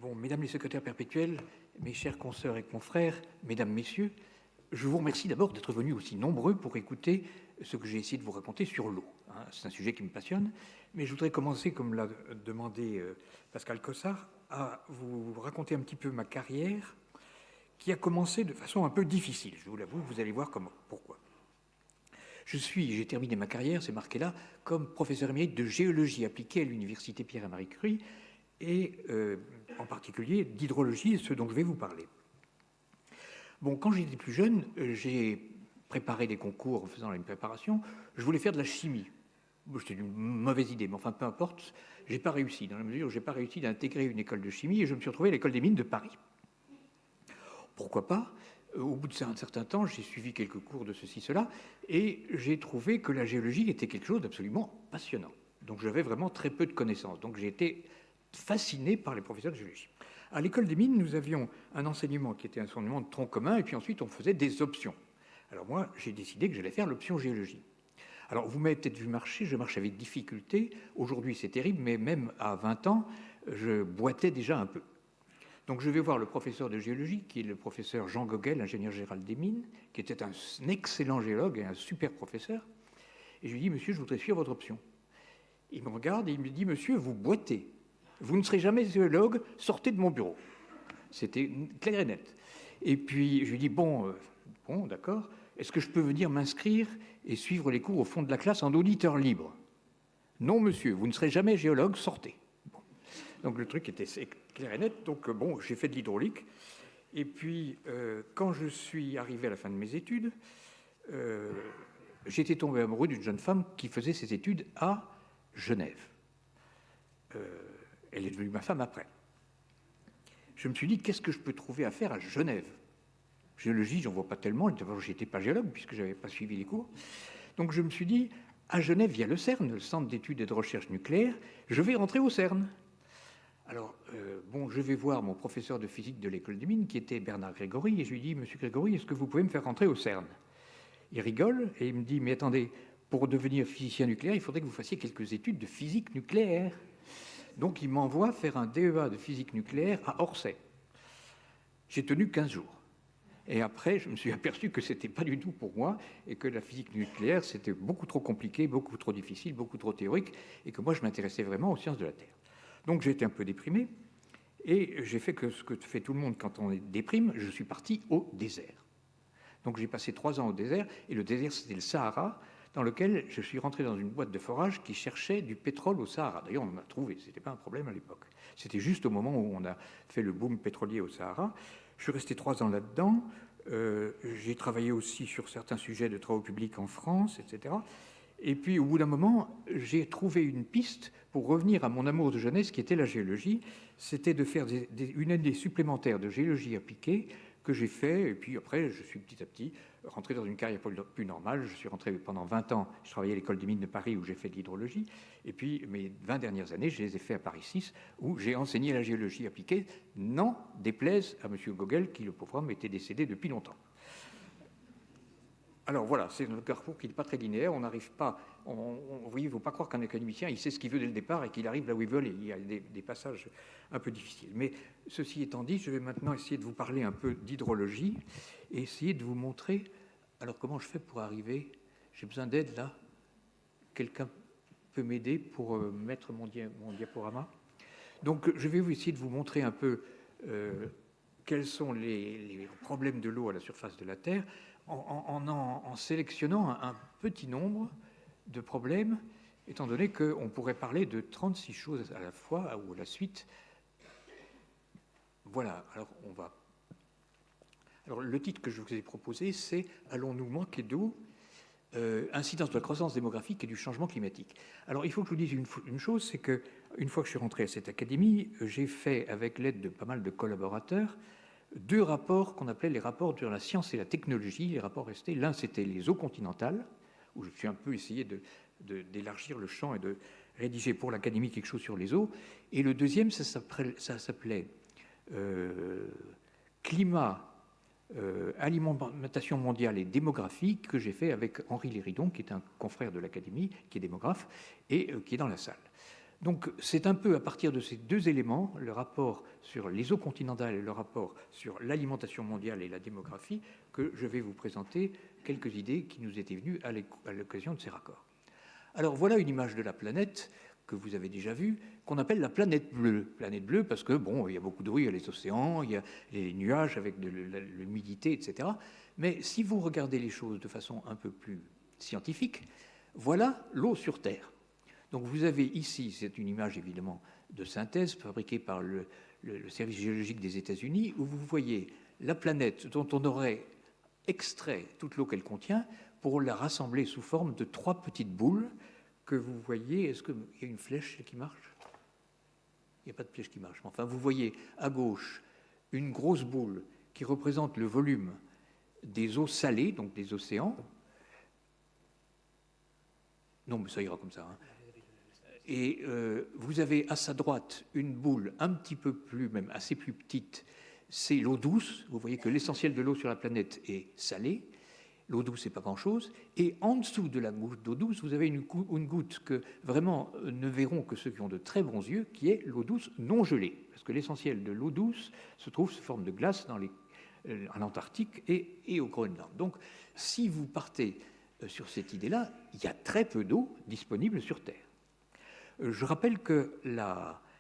Bon, mesdames les secrétaires perpétuels, mes chers consoeurs et confrères, mesdames, messieurs, je vous remercie d'abord d'être venus aussi nombreux pour écouter ce que j'ai essayé de vous raconter sur l'eau. C'est un sujet qui me passionne, mais je voudrais commencer, comme l'a demandé Pascal Cossard, à vous raconter un petit peu ma carrière qui a commencé de façon un peu difficile. Je vous l'avoue, vous allez voir pourquoi. J'ai terminé ma carrière, c'est marqué là, comme professeur émérite de géologie appliquée à l'université Pierre et Marie Curie, et en particulier d'hydrologie, ce dont je vais vous parler. Bon, quand j'étais plus jeune, j'ai préparé des concours en faisant une préparation. Je voulais faire de la chimie. C'était une mauvaise idée, mais enfin, peu importe. J'ai pas réussi, dans la mesure où j'ai pas réussi d'intégrer une école de chimie, et je me suis retrouvé à l'école des mines de Paris. Pourquoi pas? Au bout d'un certain temps, j'ai suivi quelques cours de ceci, cela, et j'ai trouvé que la géologie était quelque chose d'absolument passionnant. Donc j'avais vraiment très peu de connaissances. Donc j'ai été fasciné par les professeurs de géologie. À l'école des mines, nous avions un enseignement qui était un enseignement de tronc commun, et puis ensuite on faisait des options. Alors moi, j'ai décidé que j'allais faire l'option géologie. Alors vous m'avez peut-être vu marcher, je marche avec difficulté. Aujourd'hui c'est terrible, mais même à 20 ans, je boitais déjà un peu. Donc je vais voir le professeur de géologie, qui est le professeur Jean Gogel, ingénieur général des mines, qui était un excellent géologue et un super professeur. Et je lui dis, monsieur, je voudrais suivre votre option. Il me regarde et il me dit, monsieur, vous boitez. Vous ne serez jamais géologue, sortez de mon bureau. C'était clair et net. Et puis je lui dis, bon, d'accord, est-ce que je peux venir m'inscrire et suivre les cours au fond de la classe en auditeur libre? Non, monsieur, vous ne serez jamais géologue, sortez. Bon. Donc le truc était clair et net. Donc bon, j'ai fait de l'hydraulique. Et puis, quand je suis arrivé à la fin de mes études, j'étais tombé amoureux d'une jeune femme qui faisait ses études à Genève. Elle est devenue ma femme après. Je me suis dit, qu'est-ce que je peux trouver à faire à Genève? Géologie, j'en vois pas tellement. D'abord, je n'étais pas géologue puisque je n'avais pas suivi les cours. Donc je me suis dit, à Genève, il y a le CERN, le Centre d'études et de recherche nucléaire. Je vais rentrer au CERN. Alors, bon, je vais voir mon professeur de physique de l'école des mines, qui était Bernard Grégory, et je lui dis, monsieur Grégory, est-ce que vous pouvez me faire rentrer au CERN? Il rigole et il me dit, mais attendez, pour devenir physicien nucléaire, il faudrait que vous fassiez quelques études de physique nucléaire. Donc, il m'envoie faire un DEA de physique nucléaire à Orsay. J'ai tenu 15 jours. Et après, je me suis aperçu que ce n'était pas du tout pour moi et que la physique nucléaire, c'était beaucoup trop compliqué, beaucoup trop difficile, beaucoup trop théorique, et que moi, je m'intéressais vraiment aux sciences de la Terre. Donc, j'ai été un peu déprimé et j'ai fait ce que fait tout le monde quand on est déprime, je suis parti au désert. Donc, j'ai passé 3 ans au désert, et le désert, c'était le Sahara, dans lequel je suis rentré dans une boîte de forage qui cherchait du pétrole au Sahara. D'ailleurs, on en a trouvé, ce n'était pas un problème à l'époque. C'était juste au moment où on a fait le boom pétrolier au Sahara. Je suis resté 3 ans là-dedans. J'ai travaillé aussi sur certains sujets de travaux publics en France, etc. Et puis, au bout d'un moment, j'ai trouvé une piste pour revenir à mon amour de jeunesse, qui était la géologie. C'était de faire une année supplémentaire de géologie appliquée que j'ai fait. Et puis après, je suis petit à petit rentré dans une carrière plus normale. Je suis rentré pendant 20 ans, je travaillais à l'école des mines de Paris où j'ai fait de l'hydrologie. Et puis mes 20 dernières années, je les ai fait à Paris 6 où j'ai enseigné la géologie appliquée. Non, déplaise à M. Gogel qui, le pauvre homme, était décédé depuis longtemps. Alors voilà, c'est un parcours qui n'est pas très linéaire. On n'arrive pas. Vous voyez, il ne faut pas croire qu'un académicien, il sait ce qu'il veut dès le départ et qu'il arrive là où il veut. Il y a des passages un peu difficiles. Mais ceci étant dit, je vais maintenant essayer de vous parler un peu d'hydrologie et essayer de vous montrer. Alors comment je fais pour arriver? J'ai besoin d'aide là. Quelqu'un peut m'aider pour mettre mon diaporama? Donc je vais essayer de vous montrer un peu quels sont les problèmes de l'eau à la surface de la Terre, en sélectionnant un petit nombre de problèmes, étant donné qu'on pourrait parler de 36 choses à la fois ou à la suite. Voilà, alors on va... Alors le titre que je vous ai proposé, c'est « Allons-nous manquer d'eau ? Incidence de la croissance démographique et du changement climatique ». Alors il faut que je vous dise une chose, c'est qu'une fois que je suis rentré à cette académie, j'ai fait, avec l'aide de pas mal de collaborateurs, 2 rapports qu'on appelait les rapports sur la science et la technologie. Les rapports restés, l'un c'était les eaux continentales, où je suis un peu essayé d'élargir le champ et de rédiger pour l'Académie quelque chose sur les eaux. Et le deuxième, ça s'appelait climat, alimentation mondiale et démographie, que j'ai fait avec Henri Léridon, qui est un confrère de l'Académie, qui est démographe, et qui est dans la salle. Donc c'est un peu à partir de ces deux éléments, le rapport sur les eaux continentales et le rapport sur l'alimentation mondiale et la démographie, que je vais vous présenter quelques idées qui nous étaient venues à l'occasion de ces raccords. Alors voilà une image de la planète que vous avez déjà vue, qu'on appelle la planète bleue. Planète bleue parce que, bon, il y a beaucoup d'eau, il y a les océans, il y a les nuages avec de l'humidité, etc. Mais si vous regardez les choses de façon un peu plus scientifique, voilà l'eau sur Terre. Donc vous avez ici, c'est une image évidemment de synthèse fabriquée par le service géologique des États-Unis, où vous voyez la planète dont on aurait extrait toute l'eau qu'elle contient pour la rassembler sous forme de 3 petites boules que vous voyez. Est-ce qu'il y a une flèche qui marche? Il n'y a pas de flèche qui marche. Enfin, vous voyez à gauche une grosse boule qui représente le volume des eaux salées, donc des océans. Non, mais ça ira comme ça. Hein. Et vous avez à sa droite une boule un petit peu plus, même assez plus petite, c'est l'eau douce. Vous voyez que l'essentiel de l'eau sur la planète est salée. L'eau douce, c'est pas grand-chose. Et en dessous de la goutte d'eau douce, vous avez une goutte que vraiment ne verront que ceux qui ont de très bons yeux, qui est l'eau douce non gelée. Parce que l'essentiel de l'eau douce se trouve sous forme de glace en Antarctique et au Groenland. Donc, si vous partez sur cette idée-là, il y a très peu d'eau disponible sur Terre. Je rappelle que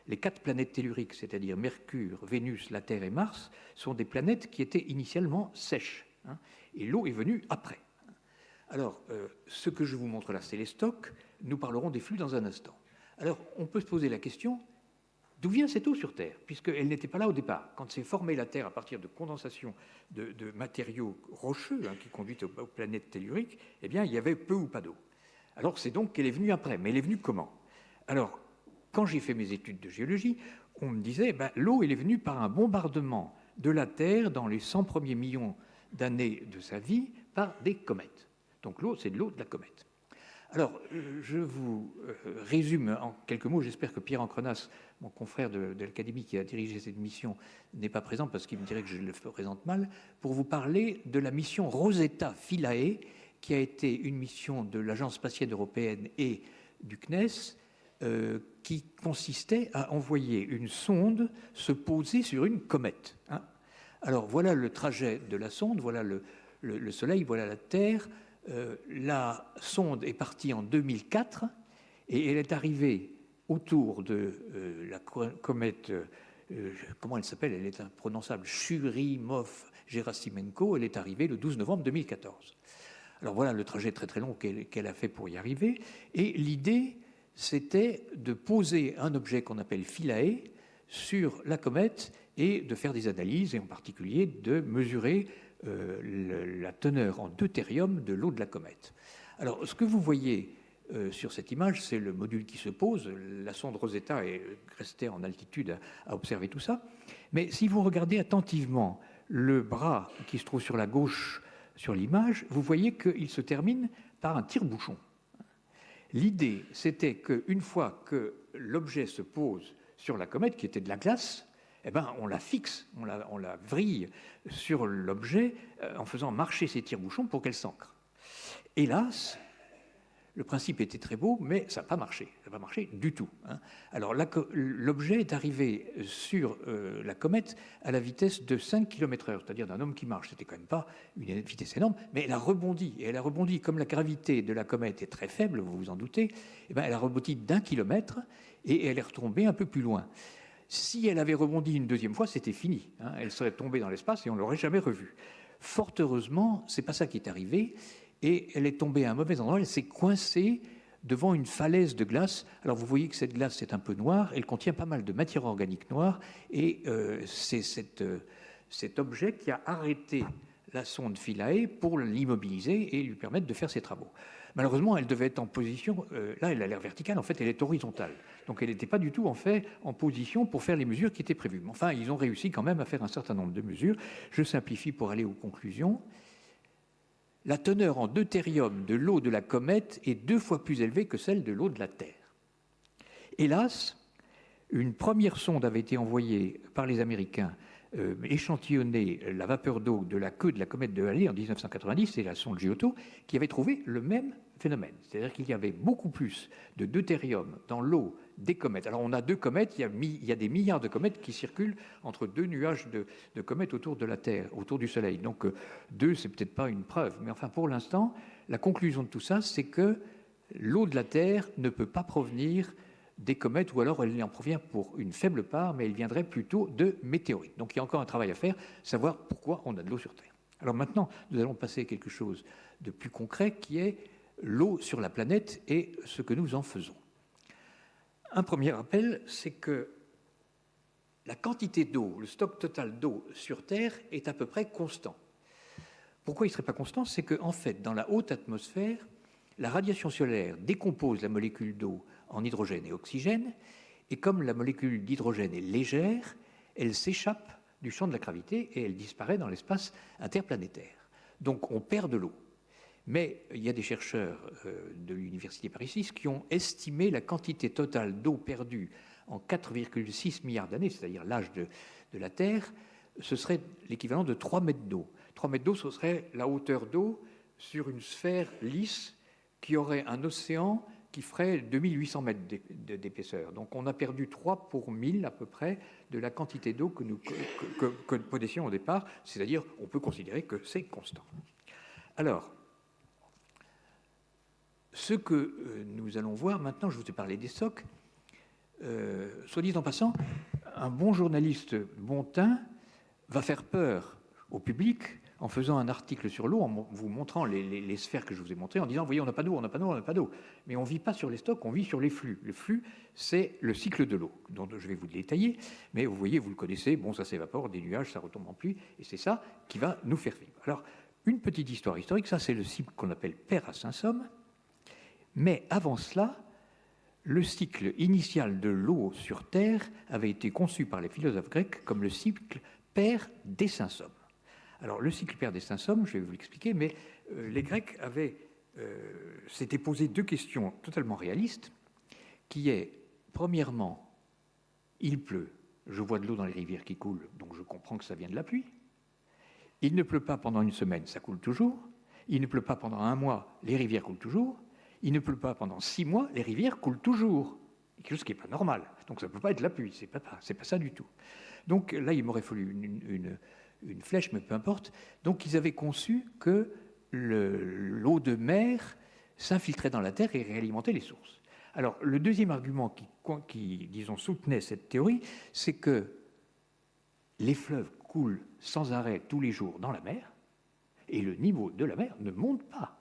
les 4 planètes telluriques, c'est-à-dire Mercure, Vénus, la Terre et Mars, sont des planètes qui étaient initialement sèches. Hein, et l'eau est venue après. Alors, ce que je vous montre là, c'est les stocks. Nous parlerons des flux dans un instant. Alors, on peut se poser la question, d'où vient cette eau sur Terre? Puisqu'elle n'était pas là au départ. Quand s'est formée la Terre à partir de condensation de matériaux rocheux qui conduisent aux planètes telluriques, eh bien, il y avait peu ou pas d'eau. Alors, c'est donc qu'elle est venue après. Mais elle est venue comment? Alors, quand j'ai fait mes études de géologie, on me disait l'eau, elle est venue par un bombardement de la Terre dans les 100 premiers millions d'années de sa vie par des comètes. Donc l'eau, c'est de l'eau de la comète. Alors, je vous résume en quelques mots. J'espère que Pierre Ancrenas, mon confrère de l'Académie qui a dirigé cette mission, n'est pas présent parce qu'il me dirait que je le présente mal, pour vous parler de la mission Rosetta Philae, qui a été une mission de l'Agence spatiale européenne et du CNES, qui consistait à envoyer une sonde se poser sur une comète. Hein. Alors voilà le trajet de la sonde, voilà le Soleil, voilà la Terre. La sonde est partie en 2004 et elle est arrivée autour de la comète, comment elle s'appelle? Elle est imprononçable, Churyumov-Gerasimenko. Elle est arrivée le 12 novembre 2014. Alors voilà le trajet très très long qu'elle a fait pour y arriver. Et l'idée, c'était de poser un objet qu'on appelle Philae sur la comète et de faire des analyses, et en particulier de mesurer la teneur en deutérium de l'eau de la comète. Alors, ce que vous voyez sur cette image, c'est le module qui se pose. La sonde Rosetta est restée en altitude à observer tout ça. Mais si vous regardez attentivement le bras qui se trouve sur la gauche sur l'image, vous voyez qu'il se termine par un tire-bouchon. L'idée, c'était qu'une fois que l'objet se pose sur la comète, qui était de la glace, eh ben, on la fixe, on la vrille sur l'objet en faisant marcher ces tire-bouchons pour qu'elle s'ancre. Hélas, le principe était très beau, mais ça n'a pas marché. Ça n'a pas marché du tout. Hein. Alors, l'objet est arrivé sur la comète à la vitesse de 5 km/h, c'est-à-dire d'un homme qui marche. C'était quand même pas une vitesse énorme, mais elle a rebondi. Et elle a rebondi, comme la gravité de la comète est très faible, vous vous en doutez, eh ben, elle a rebondi d'1 kilomètre et elle est retombée un peu plus loin. Si elle avait rebondi une deuxième fois, c'était fini. Hein. Elle serait tombée dans l'espace et on ne l'aurait jamais revue. Fort heureusement, ce n'est pas ça qui est arrivé. Et elle est tombée à un mauvais endroit, elle s'est coincée devant une falaise de glace. Alors vous voyez que cette glace est un peu noire, elle contient pas mal de matière organique noire, et c'est cet objet qui a arrêté la sonde Philae pour l'immobiliser et lui permettre de faire ses travaux. Malheureusement, elle devait être en position, là elle a l'air verticale, en fait elle est horizontale. Donc elle n'était pas du tout en fait en position pour faire les mesures qui étaient prévues. Mais enfin, ils ont réussi quand même à faire un certain nombre de mesures. Je simplifie pour aller aux conclusions. La teneur en deutérium de l'eau de la comète est 2 fois plus élevée que celle de l'eau de la Terre. Hélas, une première sonde avait été envoyée par les Américains échantillonner la vapeur d'eau de la queue de la comète de Halley en 1990, c'est la sonde Giotto, qui avait trouvé le même phénomène. C'est-à-dire qu'il y avait beaucoup plus de deutérium dans l'eau des comètes. Alors on a 2 comètes, il y a des milliards de comètes qui circulent entre 2 nuages de comètes autour de la Terre, autour du Soleil. Donc 2, c'est peut-être pas une preuve, mais enfin pour l'instant, la conclusion de tout ça, c'est que l'eau de la Terre ne peut pas provenir des comètes, ou alors elle en provient pour une faible part, mais elle viendrait plutôt de météorites. Donc il y a encore un travail à faire, savoir pourquoi on a de l'eau sur Terre. Alors maintenant, nous allons passer à quelque chose de plus concret, qui est l'eau sur la planète et ce que nous en faisons. Un premier rappel, c'est que la quantité d'eau, le stock total d'eau sur Terre est à peu près constant. Pourquoi il ne serait pas constant? C'est qu'en fait, dans la haute atmosphère, la radiation solaire décompose la molécule d'eau en hydrogène et oxygène, et comme la molécule d'hydrogène est légère, elle s'échappe du champ de la gravité et elle disparaît dans l'espace interplanétaire. Donc on perd de l'eau. Mais il y a des chercheurs de l'Université Paris 6 qui ont estimé la quantité totale d'eau perdue en 4,6 milliards d'années, c'est-à-dire l'âge de la Terre. Ce serait l'équivalent de 3 mètres d'eau. 3 mètres d'eau, ce serait la hauteur d'eau sur une sphère lisse qui aurait un océan qui ferait 2800 mètres d'épaisseur. Donc on a perdu 3 pour 1000 à peu près de la quantité d'eau que nous possédions au départ, c'est-à-dire on peut considérer que c'est constant. Alors, ce que nous allons voir maintenant, je vous ai parlé des socs, soit dit en passant, un bon journaliste bon teint va faire peur au public en faisant un article sur l'eau, en vous montrant les sphères que je vous ai montrées, en disant, voyez, on n'a pas d'eau, on n'a pas d'eau, on n'a pas d'eau. Mais on ne vit pas sur les stocks, on vit sur les flux. Le flux, c'est le cycle de l'eau, dont je vais vous le détailler, mais vous voyez, vous le connaissez, bon, ça s'évapore, des nuages, ça retombe en pluie, et c'est ça qui va nous faire vivre. Alors, une petite histoire historique, ça c'est le cycle qu'on appelle Père-Saint-Somme, mais avant cela, le cycle initial de l'eau sur Terre avait été conçu par les philosophes grecs comme le cycle Père des Saint-Somme. Alors, le cycle Père des Saint-Somme, je vais vous l'expliquer, mais les Grecs s'étaient posé 2 questions totalement réalistes, qui est, premièrement, il pleut, je vois de l'eau dans les rivières qui coulent, donc je comprends que ça vient de la pluie. Il ne pleut pas pendant une semaine, ça coule toujours. Il ne pleut pas pendant 1 mois, les rivières coulent toujours. Il ne pleut pas pendant 6 mois, les rivières coulent toujours. Quelque chose qui n'est pas normal. Donc ça ne peut pas être la pluie, c'est pas ça du tout. Donc là, il m'aurait fallu une flèche, mais peu importe. Donc ils avaient conçu que l'eau de mer s'infiltrait dans la terre et réalimentait les sources. Alors le deuxième argument qui disons, soutenait cette théorie, c'est que les fleuves coulent sans arrêt tous les jours dans la mer, et le niveau de la mer ne monte pas.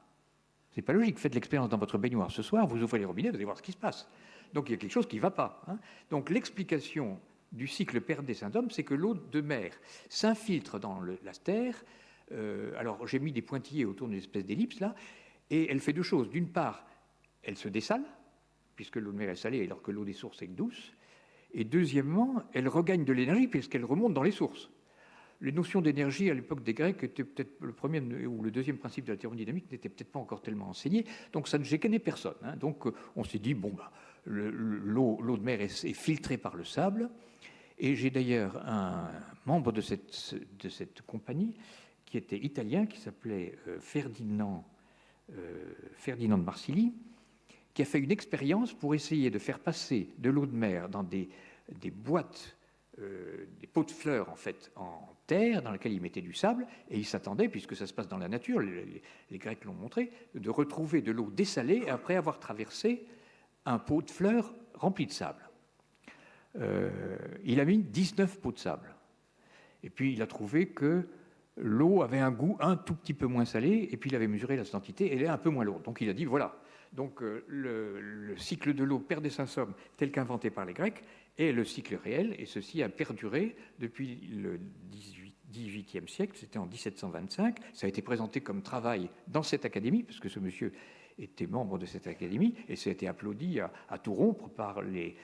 C'est pas logique. Faites l'expérience dans votre baignoire ce soir, vous ouvrez les robinets, vous allez voir ce qui se passe. Donc il y a quelque chose qui ne va pas. Donc l'explication du cycle Père des Saint-Hommes, c'est que l'eau de mer s'infiltre dans la terre. Alors j'ai mis des pointillés autour d'une espèce d'ellipse là, et elle fait 2 choses. D'une part, elle se dessale, puisque l'eau de mer est salée, alors que l'eau des sources est douce. Et deuxièmement, elle regagne de l'énergie, puisqu'elle remonte dans les sources. Les notions d'énergie à l'époque des Grecs étaient peut-être le premier ou le deuxième principe de la thermodynamique n'était peut-être pas encore tellement enseigné, donc ça ne gênait personne. Donc on s'est dit, bon, l'eau de mer est filtrée par le sable, et j'ai d'ailleurs un membre de cette compagnie qui était italien, qui s'appelait Ferdinand de Marsilli, qui a fait une expérience pour essayer de faire passer de l'eau de mer dans des boîtes, des pots de fleurs en fait en terre dans laquelle ils mettaient du sable, et ils s'attendaient, puisque ça se passe dans la nature, les Grecs l'ont montré, de retrouver de l'eau dessalée après avoir traversé un pot de fleurs rempli de sable. Il a mis 19 pots de sable, et puis il a trouvé que l'eau avait un goût un tout petit peu moins salé, et puis il avait mesuré la quantité, elle est un peu moins lourde. Donc il a dit voilà, donc le cycle de l'eau Père des Saint-Somme tel qu'inventé par les Grecs est le cycle réel, et ceci a perduré depuis le XVIIIe siècle, c'était en 1725. Ça a été présenté comme travail dans cette académie, parce que ce monsieur était membre de cette académie, et ça a été applaudi à tout rompre par les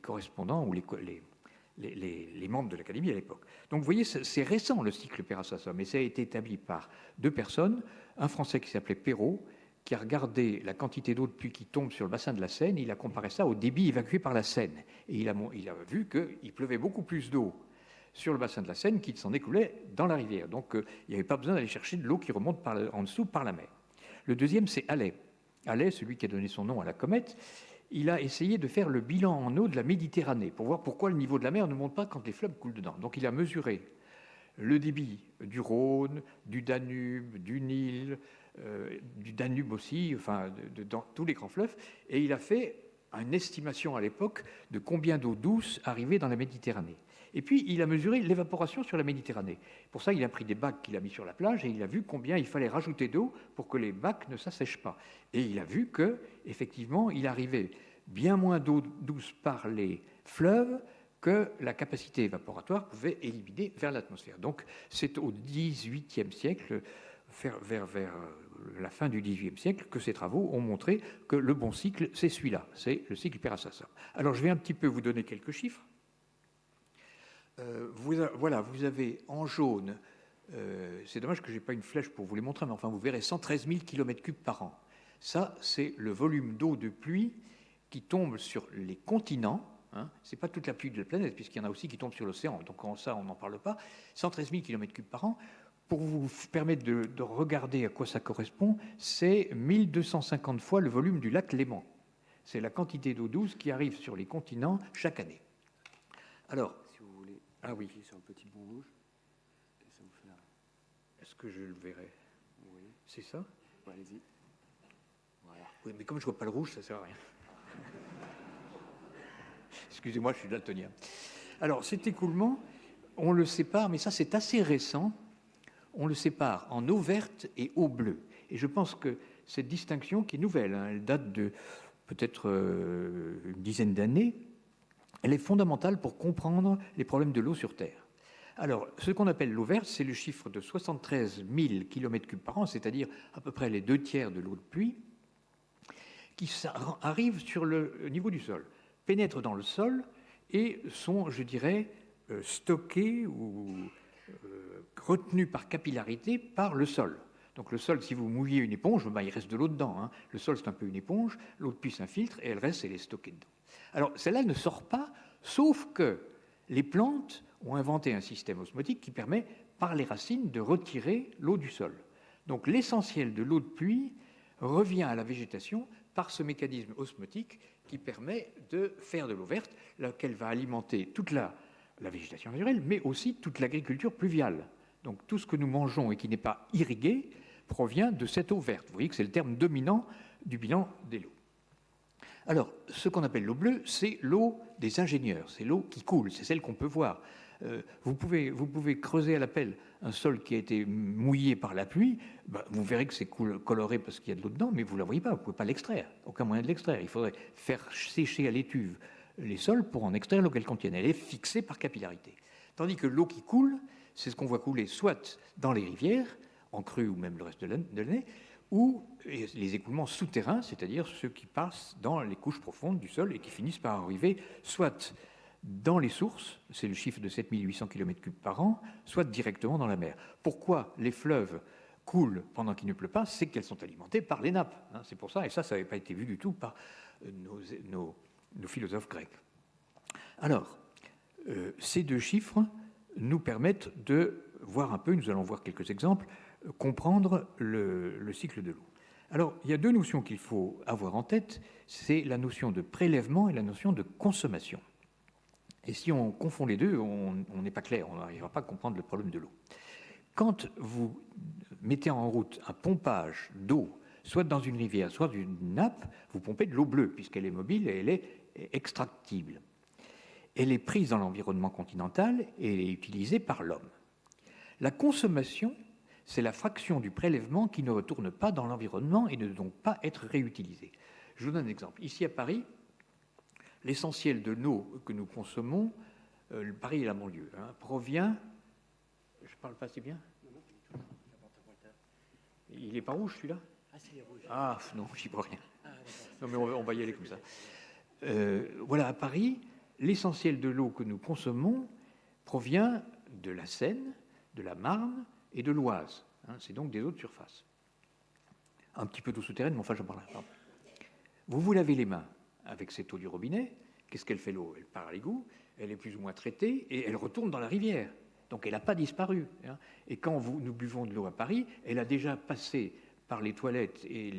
correspondants ou les membres de l'académie à l'époque. Donc vous voyez, c'est récent le cycle Père des Saint-Somme, et ça a été établi par 2 personnes, un Français qui s'appelait Perrault, qui a regardé la quantité d'eau de pluie qui tombe sur le bassin de la Seine, il a comparé ça au débit évacué par la Seine. Et il a vu qu'il pleuvait beaucoup plus d'eau sur le bassin de la Seine qu'il s'en écoulait dans la rivière. Donc il n'y avait pas besoin d'aller chercher de l'eau qui remonte en dessous par la mer. Le deuxième, c'est Halley. Halley, celui qui a donné son nom à la comète, il a essayé de faire le bilan en eau de la Méditerranée pour voir pourquoi le niveau de la mer ne monte pas quand les fleuves coulent dedans. Donc il a mesuré le débit du Rhône, du Danube, du Nil, du Danube aussi, enfin dans tous les grands fleuves, et il a fait une estimation à l'époque de combien d'eau douce arrivait dans la Méditerranée. Et puis, il a mesuré l'évaporation sur la Méditerranée. Pour ça, il a pris des bacs qu'il a mis sur la plage et il a vu combien il fallait rajouter d'eau pour que les bacs ne s'assèchent pas. Et il a vu que, effectivement, il arrivait bien moins d'eau douce par les fleuves que la capacité évaporatoire pouvait éliminer vers l'atmosphère. Donc, c'est au XVIIIe siècle, vers la fin du XVIIIe siècle, que ces travaux ont montré que le bon cycle, c'est celui-là, c'est le cycle Pérasassa. Alors, je vais un petit peu vous donner quelques chiffres. Voilà, vous avez en jaune, c'est dommage que je n'ai pas une flèche pour vous les montrer, mais enfin, vous verrez 113 000 km3 par an. Ça, c'est le volume d'eau de pluie qui tombe sur les continents. Hein. Ce n'est pas toute la pluie de la planète, puisqu'il y en a aussi qui tombe sur l'océan. Donc, ça, on n'en parle pas. 113 000 km3 par an. Pour vous permettre de regarder à quoi ça correspond, c'est 1250 fois le volume du lac Léman. C'est la quantité d'eau douce qui arrive sur les continents chaque année. Alors, si vous voulez, ah oui, sur le petit bout rouge, et ça vous fait la... Est-ce que je le verrai? Oui. C'est ça? Ouais, allez-y. Voilà. Oui, mais comme je ne vois pas le rouge, ça ne sert à rien. Excusez-moi, je suis daltonien. Alors, cet écoulement, on le sépare, mais ça c'est assez récent, on le sépare en eau verte et eau bleue. Et je pense que cette distinction, qui est nouvelle, hein, elle date de peut-être une dizaine d'années, elle est fondamentale pour comprendre les problèmes de l'eau sur Terre. Alors, ce qu'on appelle l'eau verte, c'est le chiffre de 73 000 km3 par an, c'est-à-dire à peu près les 2/3 de l'eau de pluie, qui arrive sur le niveau du sol, pénètrent dans le sol et sont, je dirais, stockés ou retenus par capillarité par le sol. Donc le sol, si vous mouillez une éponge, ben, il reste de l'eau dedans. Hein. Le sol, c'est un peu une éponge, l'eau de pluie s'infiltre et elle reste, elle est stockée dedans. Alors celle-là ne sort pas, sauf que les plantes ont inventé un système osmotique qui permet, par les racines, de retirer l'eau du sol. Donc l'essentiel de l'eau de pluie revient à la végétation par ce mécanisme osmotique qui permet de faire de l'eau verte, laquelle va alimenter toute la végétation naturelle, mais aussi toute l'agriculture pluviale. Donc tout ce que nous mangeons et qui n'est pas irrigué provient de cette eau verte. Vous voyez que c'est le terme dominant du bilan des lots. Alors, ce qu'on appelle l'eau bleue, c'est l'eau des ingénieurs, c'est l'eau qui coule, c'est celle qu'on peut voir. Vous pouvez creuser à la pelle un sol qui a été mouillé par la pluie, ben, vous verrez que c'est coloré parce qu'il y a de l'eau dedans, mais vous ne la voyez pas, vous ne pouvez pas l'extraire, aucun moyen de l'extraire. Il faudrait faire sécher à l'étuve les sols pour en extraire l'eau qu'elle contienne. Elle est fixée par capillarité. Tandis que l'eau qui coule, c'est ce qu'on voit couler soit dans les rivières, en crue ou même le reste de l'année, ou les écoulements souterrains, c'est-à-dire ceux qui passent dans les couches profondes du sol et qui finissent par arriver soit dans les sources, c'est le chiffre de 7800 km3 par an, soit directement dans la mer. Pourquoi les fleuves coulent pendant qu'il ne pleut pas? C'est qu'elles sont alimentées par les nappes. Hein, c'est pour ça, et ça n'avait pas été vu du tout par nos philosophes grecs. Alors, ces deux chiffres nous permettent de voir un peu, nous allons voir quelques exemples, comprendre le cycle de l'eau. Alors, il y a deux notions qu'il faut avoir en tête, c'est la notion de prélèvement et la notion de consommation. Et si on confond les deux, on n'est pas clair, on n'arrivera pas à comprendre le problème de l'eau. Quand vous mettez en route un pompage d'eau, soit dans une rivière, soit dans une nappe, vous pompez de l'eau bleue, puisqu'elle est mobile et elle est extractible. Elle est prise dans l'environnement continental et elle est utilisée par l'homme. La consommation, c'est la fraction du prélèvement qui ne retourne pas dans l'environnement et ne doit donc pas être réutilisée. Je vous donne un exemple. Ici à Paris, l'essentiel de l'eau que nous consommons, Paris et la banlieue, hein, provient... Je ne parle pas assez bien? Il n'est pas rouge celui-là? Ah, c'est rouge. Ah non, j'y vois rien. Non mais on va y aller comme ça. Voilà, à Paris, l'essentiel de l'eau que nous consommons provient de la Seine, de la Marne et de l'Oise. Hein, c'est donc des eaux de surface. Un petit peu d'eau souterraine, mais enfin j'en parlerai pas. Vous vous lavez les mains avec cette eau du robinet. Qu'est-ce qu'elle fait l'eau? Elle part à l'égout, elle est plus ou moins traitée et elle retourne dans la rivière. Donc elle n'a pas disparu. Hein. Et quand nous buvons de l'eau à Paris, elle a déjà passé par les toilettes et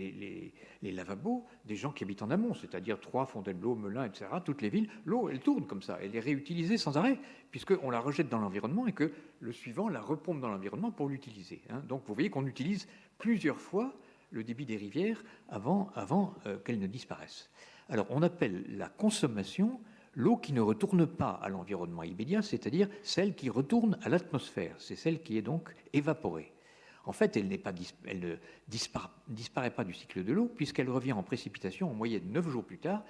les lavabos des gens qui habitent en amont, c'est-à-dire Troyes, Fontainebleau, Melun, etc., toutes les villes. L'eau, elle tourne comme ça, elle est réutilisée sans arrêt, puisqu'on la rejette dans l'environnement et que le suivant la repompe dans l'environnement pour l'utiliser. Donc vous voyez qu'on utilise plusieurs fois le débit des rivières avant qu'elles ne disparaissent. Alors on appelle la consommation l'eau qui ne retourne pas à l'environnement immédiat, c'est-à-dire celle qui retourne à l'atmosphère, c'est celle qui est donc évaporée. En fait, elle ne disparaît pas du cycle de l'eau, puisqu'elle revient en précipitation en moyenne 9 jours plus tard,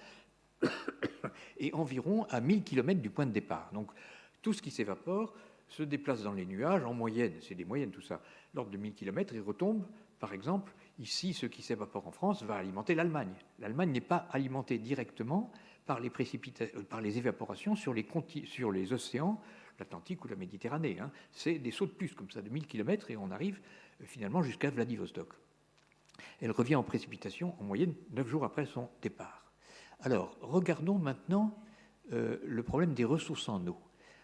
et environ à 1000 km du point de départ. Donc tout ce qui s'évapore se déplace dans les nuages, en moyenne, c'est des moyennes tout ça, l'ordre de 1000 km, et retombe, par exemple, ici, ce qui s'évapore en France va alimenter l'Allemagne. L'Allemagne n'est pas alimentée directement par les évaporations sur les océans, l'Atlantique ou la Méditerranée. C'est des sauts de puce comme ça, de 1000 km, et on arrive finalement jusqu'à Vladivostok. Elle revient en précipitation en moyenne 9 jours après son départ. Alors, regardons maintenant le problème des ressources en eau.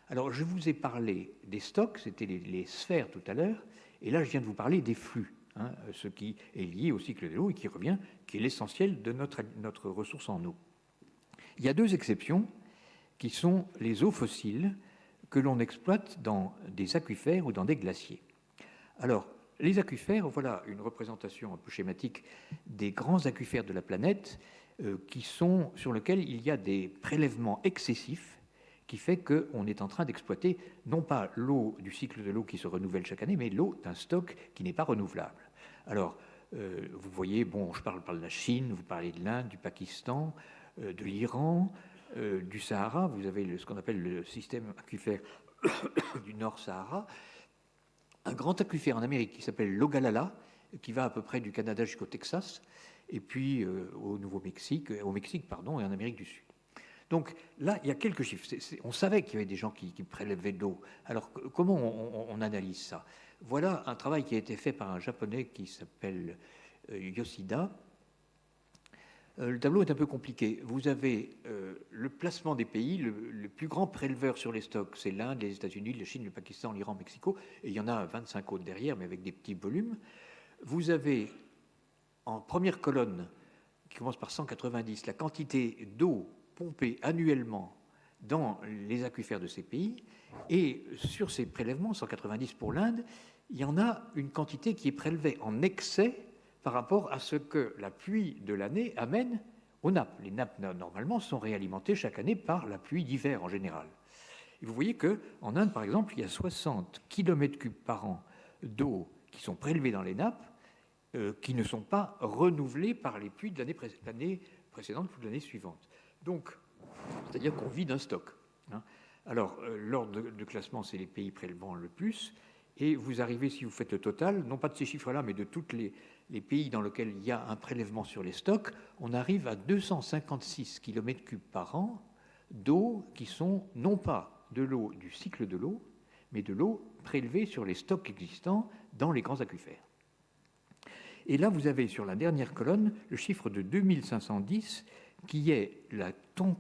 Alors, je vous ai parlé des stocks, c'était les sphères tout à l'heure, et là, je viens de vous parler des flux, ce qui est lié au cycle de l'eau et qui revient, qui est l'essentiel de notre ressource en eau. Il y a deux exceptions qui sont les eaux fossiles que l'on exploite dans des aquifères ou dans des glaciers. Alors, les aquifères, voilà une représentation un peu schématique des grands aquifères de la planète sur lesquels il y a des prélèvements excessifs qui fait qu'on est en train d'exploiter non pas l'eau du cycle de l'eau qui se renouvelle chaque année, mais l'eau d'un stock qui n'est pas renouvelable. Alors, vous voyez, je parle de la Chine, vous parlez de l'Inde, du Pakistan, de l'Iran, du Sahara. Vous avez ce qu'on appelle le système aquifère du Nord-Sahara. Un grand aquifère en Amérique qui s'appelle l'Ogallala, qui va à peu près du Canada jusqu'au Texas, et puis au Mexique, et en Amérique du Sud. Donc là, il y a quelques chiffres. On savait qu'il y avait des gens qui prélevaient de l'eau. Alors comment on analyse ça? Voilà un travail qui a été fait par un Japonais qui s'appelle Yoshida. Le tableau est un peu compliqué. Vous avez le placement des pays. Le plus grand préleveur sur les stocks, c'est l'Inde, les États-Unis, la Chine, le Pakistan, l'Iran, le Mexico. Et il y en a 25 autres derrière, mais avec des petits volumes. Vous avez en première colonne, qui commence par 190, la quantité d'eau pompée annuellement dans les aquifères de ces pays. Et sur ces prélèvements, 190 pour l'Inde, il y en a une quantité qui est prélevée en excès par rapport à ce que la pluie de l'année amène aux nappes. Les nappes, normalement, sont réalimentées chaque année par la pluie d'hiver en général. Et vous voyez qu'en Inde, par exemple, il y a 60 km3 par an d'eau qui sont prélevés dans les nappes, qui ne sont pas renouvelés par les pluies de l'année précédente ou de l'année suivante. Donc, c'est-à-dire qu'on vit d'un stock. Alors, l'ordre de classement, c'est les pays prélevant le plus, et vous arrivez, si vous faites le total, non pas de ces chiffres-là, mais de tous les pays dans lesquels il y a un prélèvement sur les stocks, on arrive à 256 km3 par an d'eau qui sont non pas de l'eau du cycle de l'eau, mais de l'eau prélevée sur les stocks existants dans les grands aquifères. Et là, vous avez sur la dernière colonne le chiffre de 2510, qui est la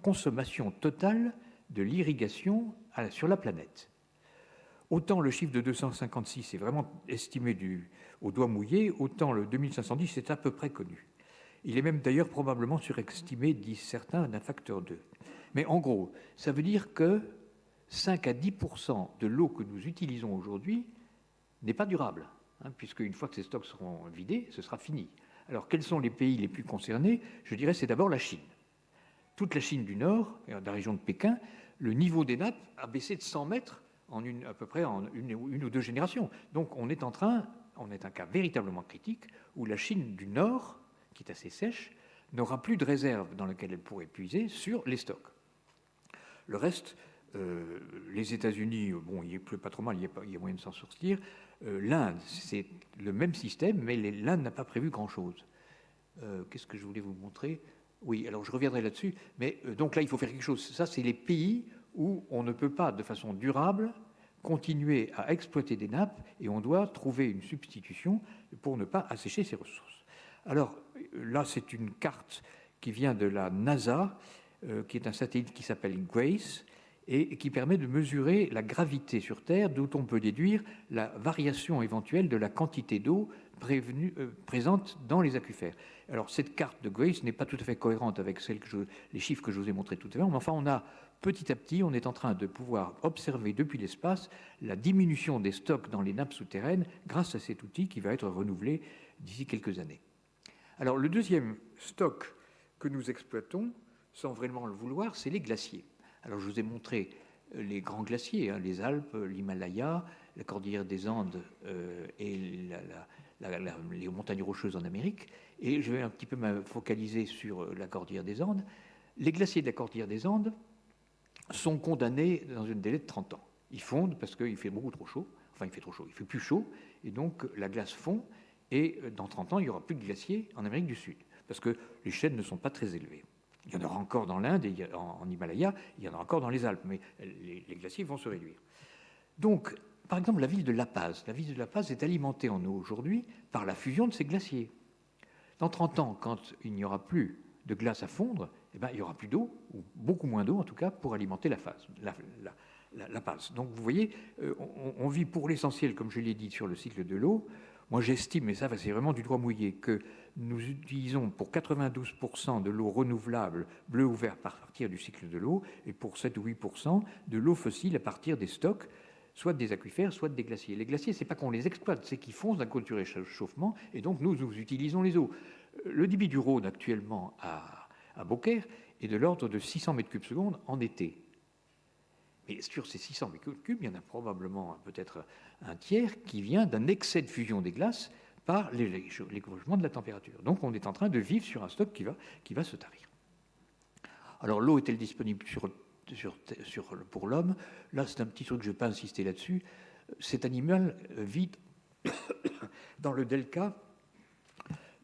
consommation totale de l'irrigation sur la planète. Autant le chiffre de 256 est vraiment estimé au doigt mouillé, autant le 2510 est à peu près connu. Il est même d'ailleurs probablement surestimé, disent certains, d'un facteur 2. Mais en gros, ça veut dire que 5 à 10% de l'eau que nous utilisons aujourd'hui n'est pas durable, puisque une fois que ces stocks seront vidés, ce sera fini. Alors, quels sont les pays les plus concernés? Je dirais c'est d'abord la Chine. Toute la Chine du Nord, et dans la région de Pékin, le niveau des nappes a baissé de 100 mètres à peu près en une ou deux générations. Donc on est un cas véritablement critique où la Chine du Nord, qui est assez sèche, n'aura plus de réserve dans laquelle elle pourrait puiser sur les stocks. Le reste, les États-Unis, il ne pleut pas trop mal, il y a moyen de s'en sortir. L'Inde, c'est le même système, mais l'Inde n'a pas prévu grand-chose. Qu'est-ce que je voulais vous montrer? Oui, alors je reviendrai là-dessus, mais donc là, il faut faire quelque chose. Ça, c'est les pays où on ne peut pas, de façon durable, continuer à exploiter des nappes et on doit trouver une substitution pour ne pas assécher ces ressources. Alors là, c'est une carte qui vient de la NASA, qui est un satellite qui s'appelle GRACE et qui permet de mesurer la gravité sur Terre, d'où on peut déduire la variation éventuelle de la quantité d'eau présentes dans les aquifères. Alors, cette carte de Grace n'est pas tout à fait cohérente avec les chiffres que je vous ai montrés tout à l'heure, mais enfin, petit à petit, on est en train de pouvoir observer depuis l'espace la diminution des stocks dans les nappes souterraines grâce à cet outil qui va être renouvelé d'ici quelques années. Alors, le deuxième stock que nous exploitons, sans vraiment le vouloir, c'est les glaciers. Alors, je vous ai montré les grands glaciers, hein, les Alpes, l'Himalaya, la cordillère des Andes et les montagnes rocheuses en Amérique. Et je vais un petit peu me focaliser sur la cordillère des Andes. Les glaciers de la cordillère des Andes sont condamnés dans un délai de 30 ans. Ils fondent parce qu'il fait beaucoup trop chaud. Enfin, il fait trop chaud, il fait plus chaud. Et donc, la glace fond. Et dans 30 ans, il n'y aura plus de glaciers en Amérique du Sud. Parce que les chaînes ne sont pas très élevées. Il y en aura encore dans l'Inde, en Himalaya, il y en aura encore dans les Alpes. Mais les glaciers vont se réduire. Donc, par exemple, la ville de La Paz. La ville de La Paz est alimentée en eau aujourd'hui par la fusion de ces glaciers. Dans 30 ans, quand il n'y aura plus de glace à fondre, eh ben, il n'y aura plus d'eau, ou beaucoup moins d'eau en tout cas, pour alimenter La Paz. Donc vous voyez, on vit pour l'essentiel, comme je l'ai dit, sur le cycle de l'eau. Moi j'estime, et ça c'est vraiment du doigt mouillé, que nous utilisons pour 92% de l'eau renouvelable, bleu ou vert, à partir du cycle de l'eau, et pour 7 ou 8% de l'eau fossile à partir des stocks, soit des aquifères, soit des glaciers. Les glaciers, c'est pas qu'on les exploite, c'est qu'ils foncent d'un côté du réchauffement, et donc nous utilisons les eaux. Le débit du Rhône actuellement à Beaucaire est de l'ordre de 600 mètres cubes secondes en été. Mais sur ces 600 mètres cubes, il y en a probablement peut-être un tiers qui vient d'un excès de fusion des glaces par l'écoulement de la température. Donc on est en train de vivre sur un stock qui va se tarir. Alors l'eau est-elle disponible pour l'homme? Là, c'est un petit truc, je ne vais pas insister là-dessus. Cet animal vit dans le delta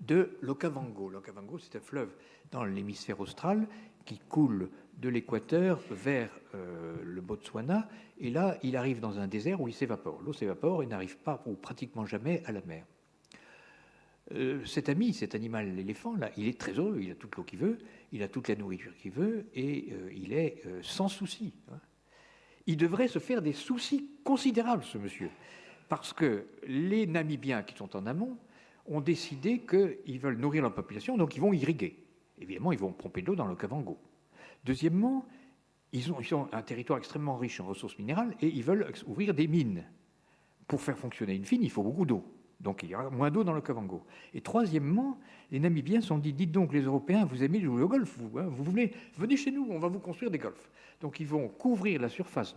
de l'Okavango. L'Okavango, c'est un fleuve dans l'hémisphère austral qui coule de l'équateur vers le Botswana. Et là, il arrive dans un désert où il s'évapore. L'eau s'évapore et n'arrive pas, ou pratiquement jamais, à la mer. Cet animal, l'éléphant, là, il est très heureux, il a toute l'eau qu'il veut, il a toute la nourriture qu'il veut, et il est sans souci. Hein. Il devrait se faire des soucis considérables, ce monsieur, parce que les Namibiens qui sont en amont ont décidé qu'ils veulent nourrir leur population, donc ils vont irriguer. Évidemment, ils vont pomper de l'eau dans l'Okavango. Deuxièmement, ils ont un territoire extrêmement riche en ressources minérales, et ils veulent ouvrir des mines. Pour faire fonctionner une mine, il faut beaucoup d'eau. Donc il y aura moins d'eau dans l'Okavango. Et troisièmement, les Namibiens sont dit, dites donc les Européens, vous aimez jouer au golf, vous voulez, venez chez nous, on va vous construire des golfs. Donc ils vont couvrir la surface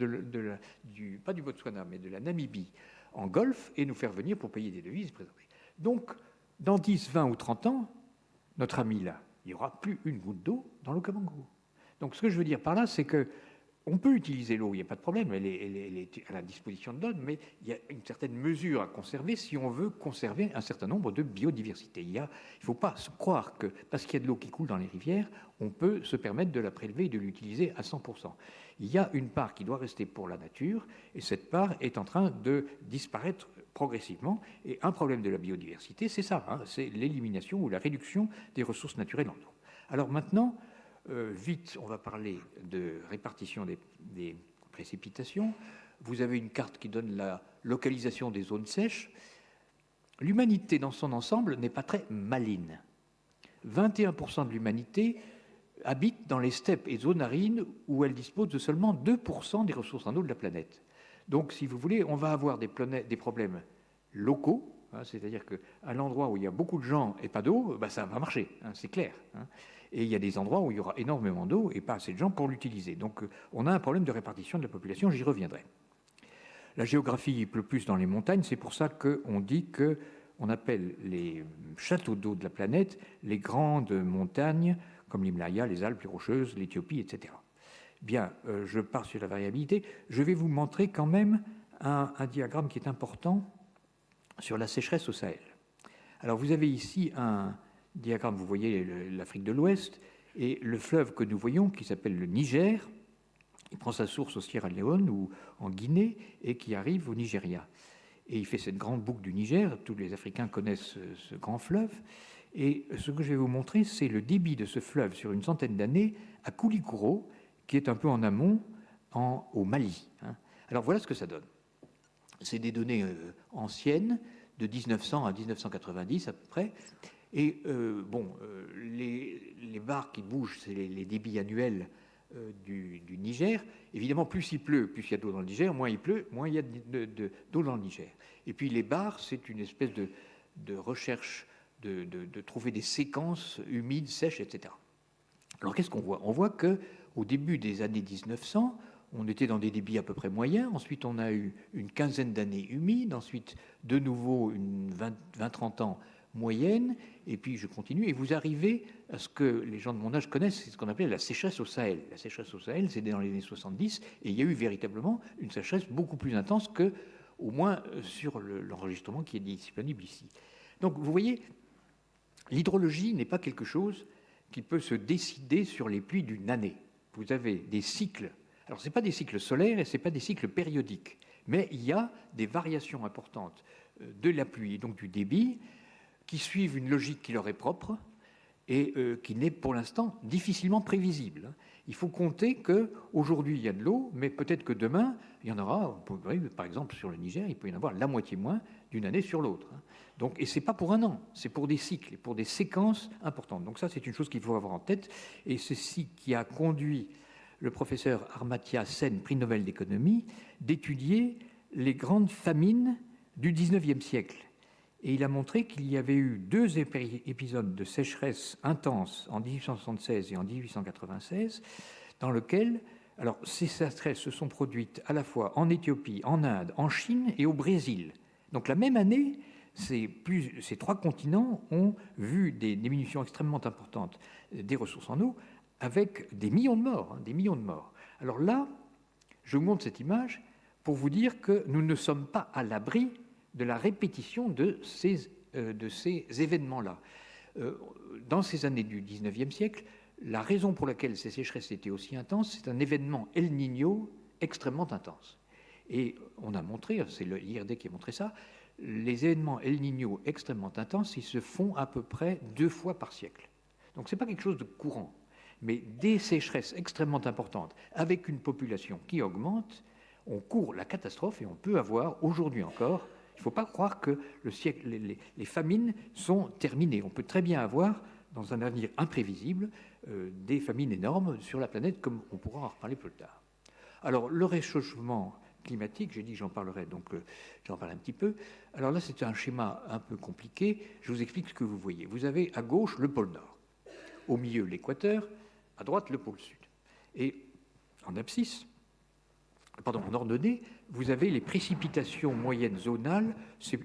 pas du Botswana, mais de la Namibie en golf et nous faire venir pour payer des devises. Donc dans 10, 20 ou 30 ans, notre ami là, il n'y aura plus une goutte d'eau dans l'Okavango. Donc ce que je veux dire par là, c'est que on peut utiliser l'eau, il n'y a pas de problème, elle est à la disposition de l'homme, mais il y a une certaine mesure à conserver si on veut conserver un certain nombre de biodiversités. Il ne faut pas se croire que parce qu'il y a de l'eau qui coule dans les rivières, on peut se permettre de la prélever et de l'utiliser à 100%. Il y a une part qui doit rester pour la nature, et cette part est en train de disparaître progressivement. Et un problème de la biodiversité, c'est ça, hein, c'est l'élimination ou la réduction des ressources naturelles en eau. Alors maintenant, vite, on va parler de répartition des précipitations. Vous avez une carte qui donne la localisation des zones sèches. L'humanité, dans son ensemble, n'est pas très maligne. 21% de l'humanité habite dans les steppes et zones arides où elle dispose de seulement 2% des ressources en eau de la planète. Donc, si vous voulez, on va avoir des problèmes locaux, hein, c'est-à-dire qu'à l'endroit où il y a beaucoup de gens et pas d'eau, ça va marcher, hein, c'est clair. Hein. Et il y a des endroits où il y aura énormément d'eau et pas assez de gens pour l'utiliser. Donc on a un problème de répartition de la population, j'y reviendrai. La géographie pleut plus dans les montagnes, c'est pour ça qu'on dit qu'on appelle les châteaux d'eau de la planète les grandes montagnes, comme l'Himalaya, les Alpes, les Rocheuses, l'Éthiopie, etc. Bien, je pars sur la variabilité. Je vais vous montrer quand même un diagramme qui est important sur la sécheresse au Sahel. Alors vous avez ici un diagramme, vous voyez l'Afrique de l'Ouest, et le fleuve que nous voyons, qui s'appelle le Niger, il prend sa source au Sierra Leone ou en Guinée, et qui arrive au Nigeria. Et il fait cette grande boucle du Niger, tous les Africains connaissent ce grand fleuve, et ce que je vais vous montrer, c'est le débit de ce fleuve sur une centaine d'années à Koulikoro, qui est un peu en amont, au Mali. Hein. Alors voilà ce que ça donne. C'est des données anciennes, de 1900 à 1990 à peu près. Et les barres qui bougent, c'est les débits annuels du Niger. Évidemment, plus il pleut, plus il y a d'eau dans le Niger, moins il pleut, moins il y a d'eau dans le Niger. Et puis les barres, c'est une espèce de recherche de trouver des séquences humides, sèches, etc. Alors qu'est-ce qu'on voit? On voit qu'au début des années 1900, on était dans des débits à peu près moyens. Ensuite, on a eu une quinzaine d'années humides. Ensuite, de nouveau, une 20-30 ans moyenne. Et puis, je continue. Et vous arrivez à ce que les gens de mon âge connaissent, c'est ce qu'on appelait la sécheresse au Sahel. La sécheresse au Sahel, c'était dans les années 70. Et il y a eu véritablement une sécheresse beaucoup plus intense que, au moins, sur l'enregistrement qui est disponible ici. Donc, vous voyez, l'hydrologie n'est pas quelque chose qui peut se décider sur les pluies d'une année. Vous avez des cycles. Alors, ce n'est pas des cycles solaires et ce n'est pas des cycles périodiques, mais il y a des variations importantes de la pluie et donc du débit qui suivent une logique qui leur est propre et qui n'est pour l'instant difficilement prévisible. Il faut compter qu'aujourd'hui, il y a de l'eau, mais peut-être que demain, il y en aura, par exemple sur le Niger, il peut y en avoir la moitié moins d'une année sur l'autre. Donc, et ce n'est pas pour un an, c'est pour des cycles, pour des séquences importantes. Donc ça, c'est une chose qu'il faut avoir en tête. Et ceci qui a conduit le professeur Amartya Sen, prix Nobel d'économie, d'étudier les grandes famines du XIXe siècle. Et il a montré qu'il y avait eu 2 épisodes de sécheresse intense en 1876 et en 1896, dans lesquels, alors, ces sécheresses se sont produites à la fois en Éthiopie, en Inde, en Chine et au Brésil. Donc la même année, ces 3 continents ont vu des diminutions extrêmement importantes des ressources en eau, avec des millions de morts, des millions de morts. Alors là, je vous montre cette image pour vous dire que nous ne sommes pas à l'abri de la répétition de ces événements-là. Dans ces années du XIXe siècle, la raison pour laquelle ces sécheresses étaient aussi intenses, c'est un événement El Niño extrêmement intense. Et on a montré, c'est l'IRD qui a montré ça, les événements El Niño extrêmement intenses, ils se font à peu près 2 fois par siècle. Donc ce n'est pas quelque chose de courant. Mais des sécheresses extrêmement importantes, avec une population qui augmente, on court la catastrophe et on peut avoir, aujourd'hui encore, il ne faut pas croire que les famines sont terminées. On peut très bien avoir, dans un avenir imprévisible, des famines énormes sur la planète, comme on pourra en reparler plus tard. Alors, le réchauffement climatique, j'ai dit que j'en parlerai, donc j'en parle un petit peu. Alors là, c'est un schéma un peu compliqué. Je vous explique ce que vous voyez. Vous avez à gauche le pôle Nord, au milieu l'équateur, à droite le pôle Sud. Et en abscisse, en ordonnée, vous avez les précipitations moyennes zonales.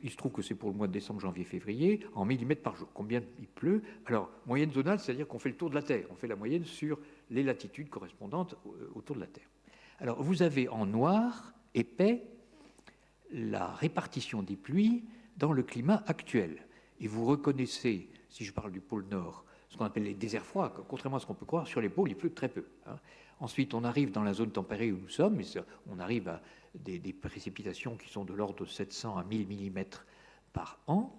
Il se trouve que c'est pour le mois de décembre, janvier, février, en millimètres par jour. Combien il pleut? Alors, moyenne zonale, c'est-à-dire qu'on fait le tour de la Terre. On fait la moyenne sur les latitudes correspondantes autour de la Terre. Alors, vous avez en noir, épais, la répartition des pluies dans le climat actuel. Et vous reconnaissez, si je parle du pôle Nord, ce qu'on appelle les déserts froids. Contrairement à ce qu'on peut croire, sur les pôles, il pleut très peu. Ensuite, on arrive dans la zone tempérée où nous sommes, on arrive à des précipitations qui sont de l'ordre de 700 à 1000 mm par an.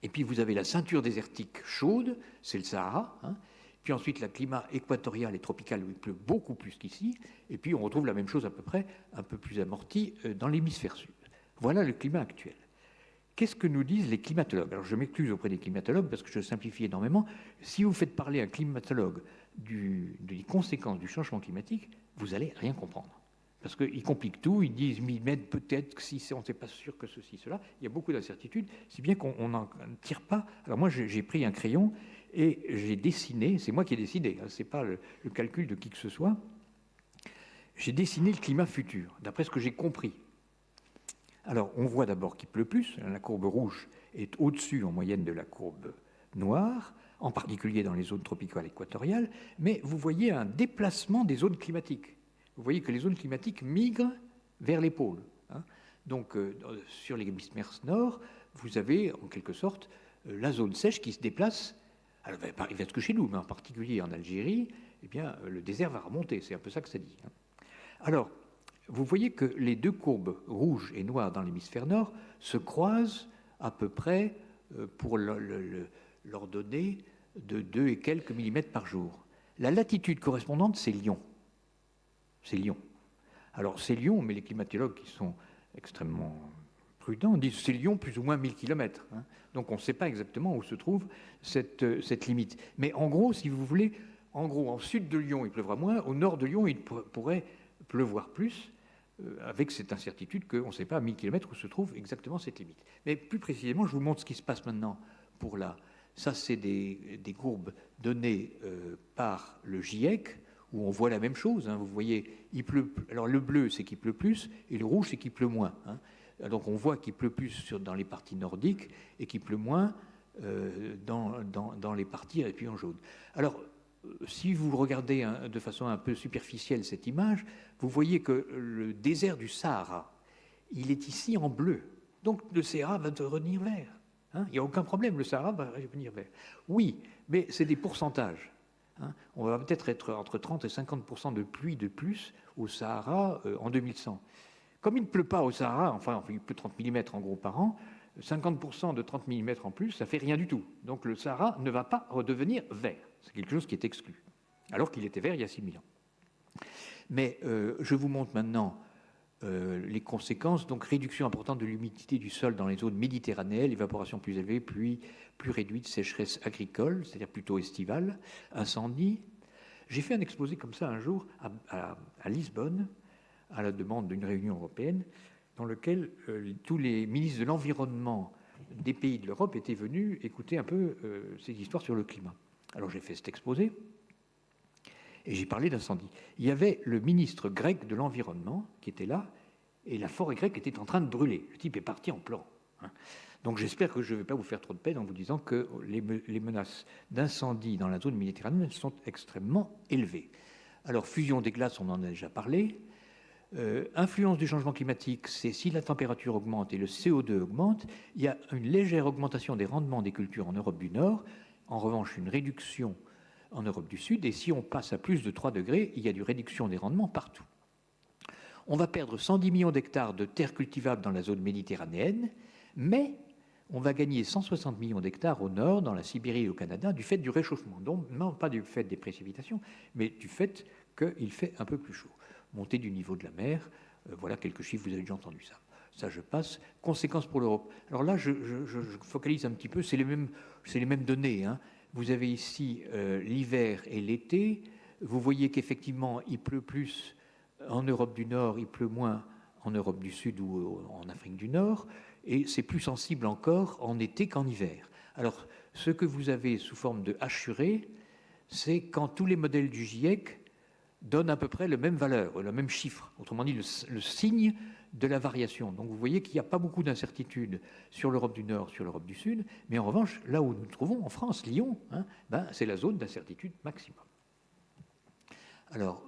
Et puis, vous avez la ceinture désertique chaude, c'est le Sahara. Puis ensuite, le climat équatorial et tropical, où il pleut beaucoup plus qu'ici. Et puis, on retrouve la même chose à peu près, un peu plus amorti, dans l'hémisphère sud. Voilà le climat actuel. Qu'est-ce que nous disent les climatologues? Alors, je m'excuse auprès des climatologues parce que je simplifie énormément. Si vous faites parler un climatologue des conséquences du changement climatique, vous n'allez rien comprendre. Parce qu'ils compliquent tout, ils disent, mais peut-être que si on n'est pas sûr que ceci, cela. Il y a beaucoup d'incertitudes, si bien qu'on n'en tire pas. Alors moi, j'ai pris un crayon et j'ai dessiné, c'est moi qui ai décidé, ce n'est pas le calcul de qui que ce soit, j'ai dessiné le climat futur, d'après ce que j'ai compris. Alors, on voit d'abord qu'il pleut plus. La courbe rouge est au-dessus, en moyenne, de la courbe noire, en particulier dans les zones tropicales équatoriales, mais vous voyez un déplacement des zones climatiques. Vous voyez que les zones climatiques migrent vers les pôles. Donc, sur l'hémisphère nord, vous avez, en quelque sorte, la zone sèche qui se déplace. Alors, il va être que chez nous, mais en particulier en Algérie, eh bien, le désert va remonter. C'est un peu ça que ça dit. Alors, vous voyez que les 2 courbes rouges et noires dans l'hémisphère nord se croisent à peu près pour leur donner de 2 et quelques millimètres par jour. La latitude correspondante, c'est Lyon. C'est Lyon. Alors, c'est Lyon, mais les climatologues qui sont extrêmement prudents disent que c'est Lyon plus ou moins 1000 km. Donc on ne sait pas exactement où se trouve cette limite. Mais en gros, si vous voulez, en sud de Lyon, il pleuvra moins, au nord de Lyon, il pourrait pleuvoir plus, avec cette incertitude qu'on ne sait pas à 1000 km où se trouve exactement cette limite. Mais plus précisément, je vous montre ce qui se passe maintenant pour là. Ça, c'est des courbes données par le GIEC, où on voit la même chose. Vous voyez, il pleut. Alors le bleu, c'est qu'il pleut plus, et le rouge, c'est qu'il pleut moins. Donc on voit qu'il pleut plus dans les parties nordiques et qu'il pleut moins dans les parties et puis en jaune. Alors, si vous regardez de façon un peu superficielle cette image, vous voyez que le désert du Sahara, il est ici en bleu. Donc le Sahara va devenir vert. Il n'y a aucun problème, le Sahara va devenir vert. Oui, mais c'est des pourcentages. On va peut-être être entre 30 et 50% de pluie de plus au Sahara en 2100. Comme il ne pleut pas au Sahara, enfin il pleut 30 mm en gros par an, 50% de 30 mm en plus, ça fait rien du tout. Donc le Sahara ne va pas redevenir vert. C'est quelque chose qui est exclu, alors qu'il était vert il y a 6000 ans. Mais je vous montre maintenant les conséquences. Donc réduction importante de l'humidité du sol dans les zones méditerranéennes, évaporation plus élevée, pluie plus réduite, sécheresse agricole, c'est-à-dire plutôt estivale, incendie. J'ai fait un exposé comme ça un jour à Lisbonne, à la demande d'une réunion européenne, dans lequel tous les ministres de l'environnement des pays de l'Europe étaient venus écouter un peu ces histoires sur le climat. Alors j'ai fait cet exposé et j'ai parlé d'incendie. Il y avait le ministre grec de l'environnement qui était là et la forêt grecque était en train de brûler. Le type est parti en plan. Donc j'espère que je ne vais pas vous faire trop de peine en vous disant que les menaces d'incendie dans la zone méditerranéenne sont extrêmement élevées. Alors fusion des glaces, on en a déjà parlé. Influence du changement climatique, c'est si la température augmente et le CO2 augmente, il y a une légère augmentation des rendements des cultures en Europe du Nord, en revanche une réduction en Europe du Sud, et si on passe à plus de 3 degrés, il y a une réduction des rendements partout. On va perdre 110 millions d'hectares de terres cultivables dans la zone méditerranéenne, mais on va gagner 160 millions d'hectares au nord, dans la Sibérie et au Canada, du fait du réchauffement. Donc, non pas du fait des précipitations, mais du fait qu'il fait un peu plus chaud. Montée du niveau de la mer, voilà quelques chiffres, vous avez déjà entendu ça. Ça, je passe. Conséquences pour l'Europe. Alors là, je focalise un petit peu, c'est les mêmes données. Vous avez ici l'hiver et l'été. Vous voyez qu'effectivement, il pleut plus en Europe du Nord, il pleut moins en Europe du Sud ou en Afrique du Nord. Et c'est plus sensible encore en été qu'en hiver. Alors, ce que vous avez sous forme de hachuré, c'est quand tous les modèles du GIEC donnent à peu près la même valeur, le même chiffre, autrement dit le signe de la variation. Donc vous voyez qu'il n'y a pas beaucoup d'incertitudes sur l'Europe du Nord, sur l'Europe du Sud, mais en revanche, là où nous nous trouvons, en France, Lyon, c'est la zone d'incertitude maximum. Alors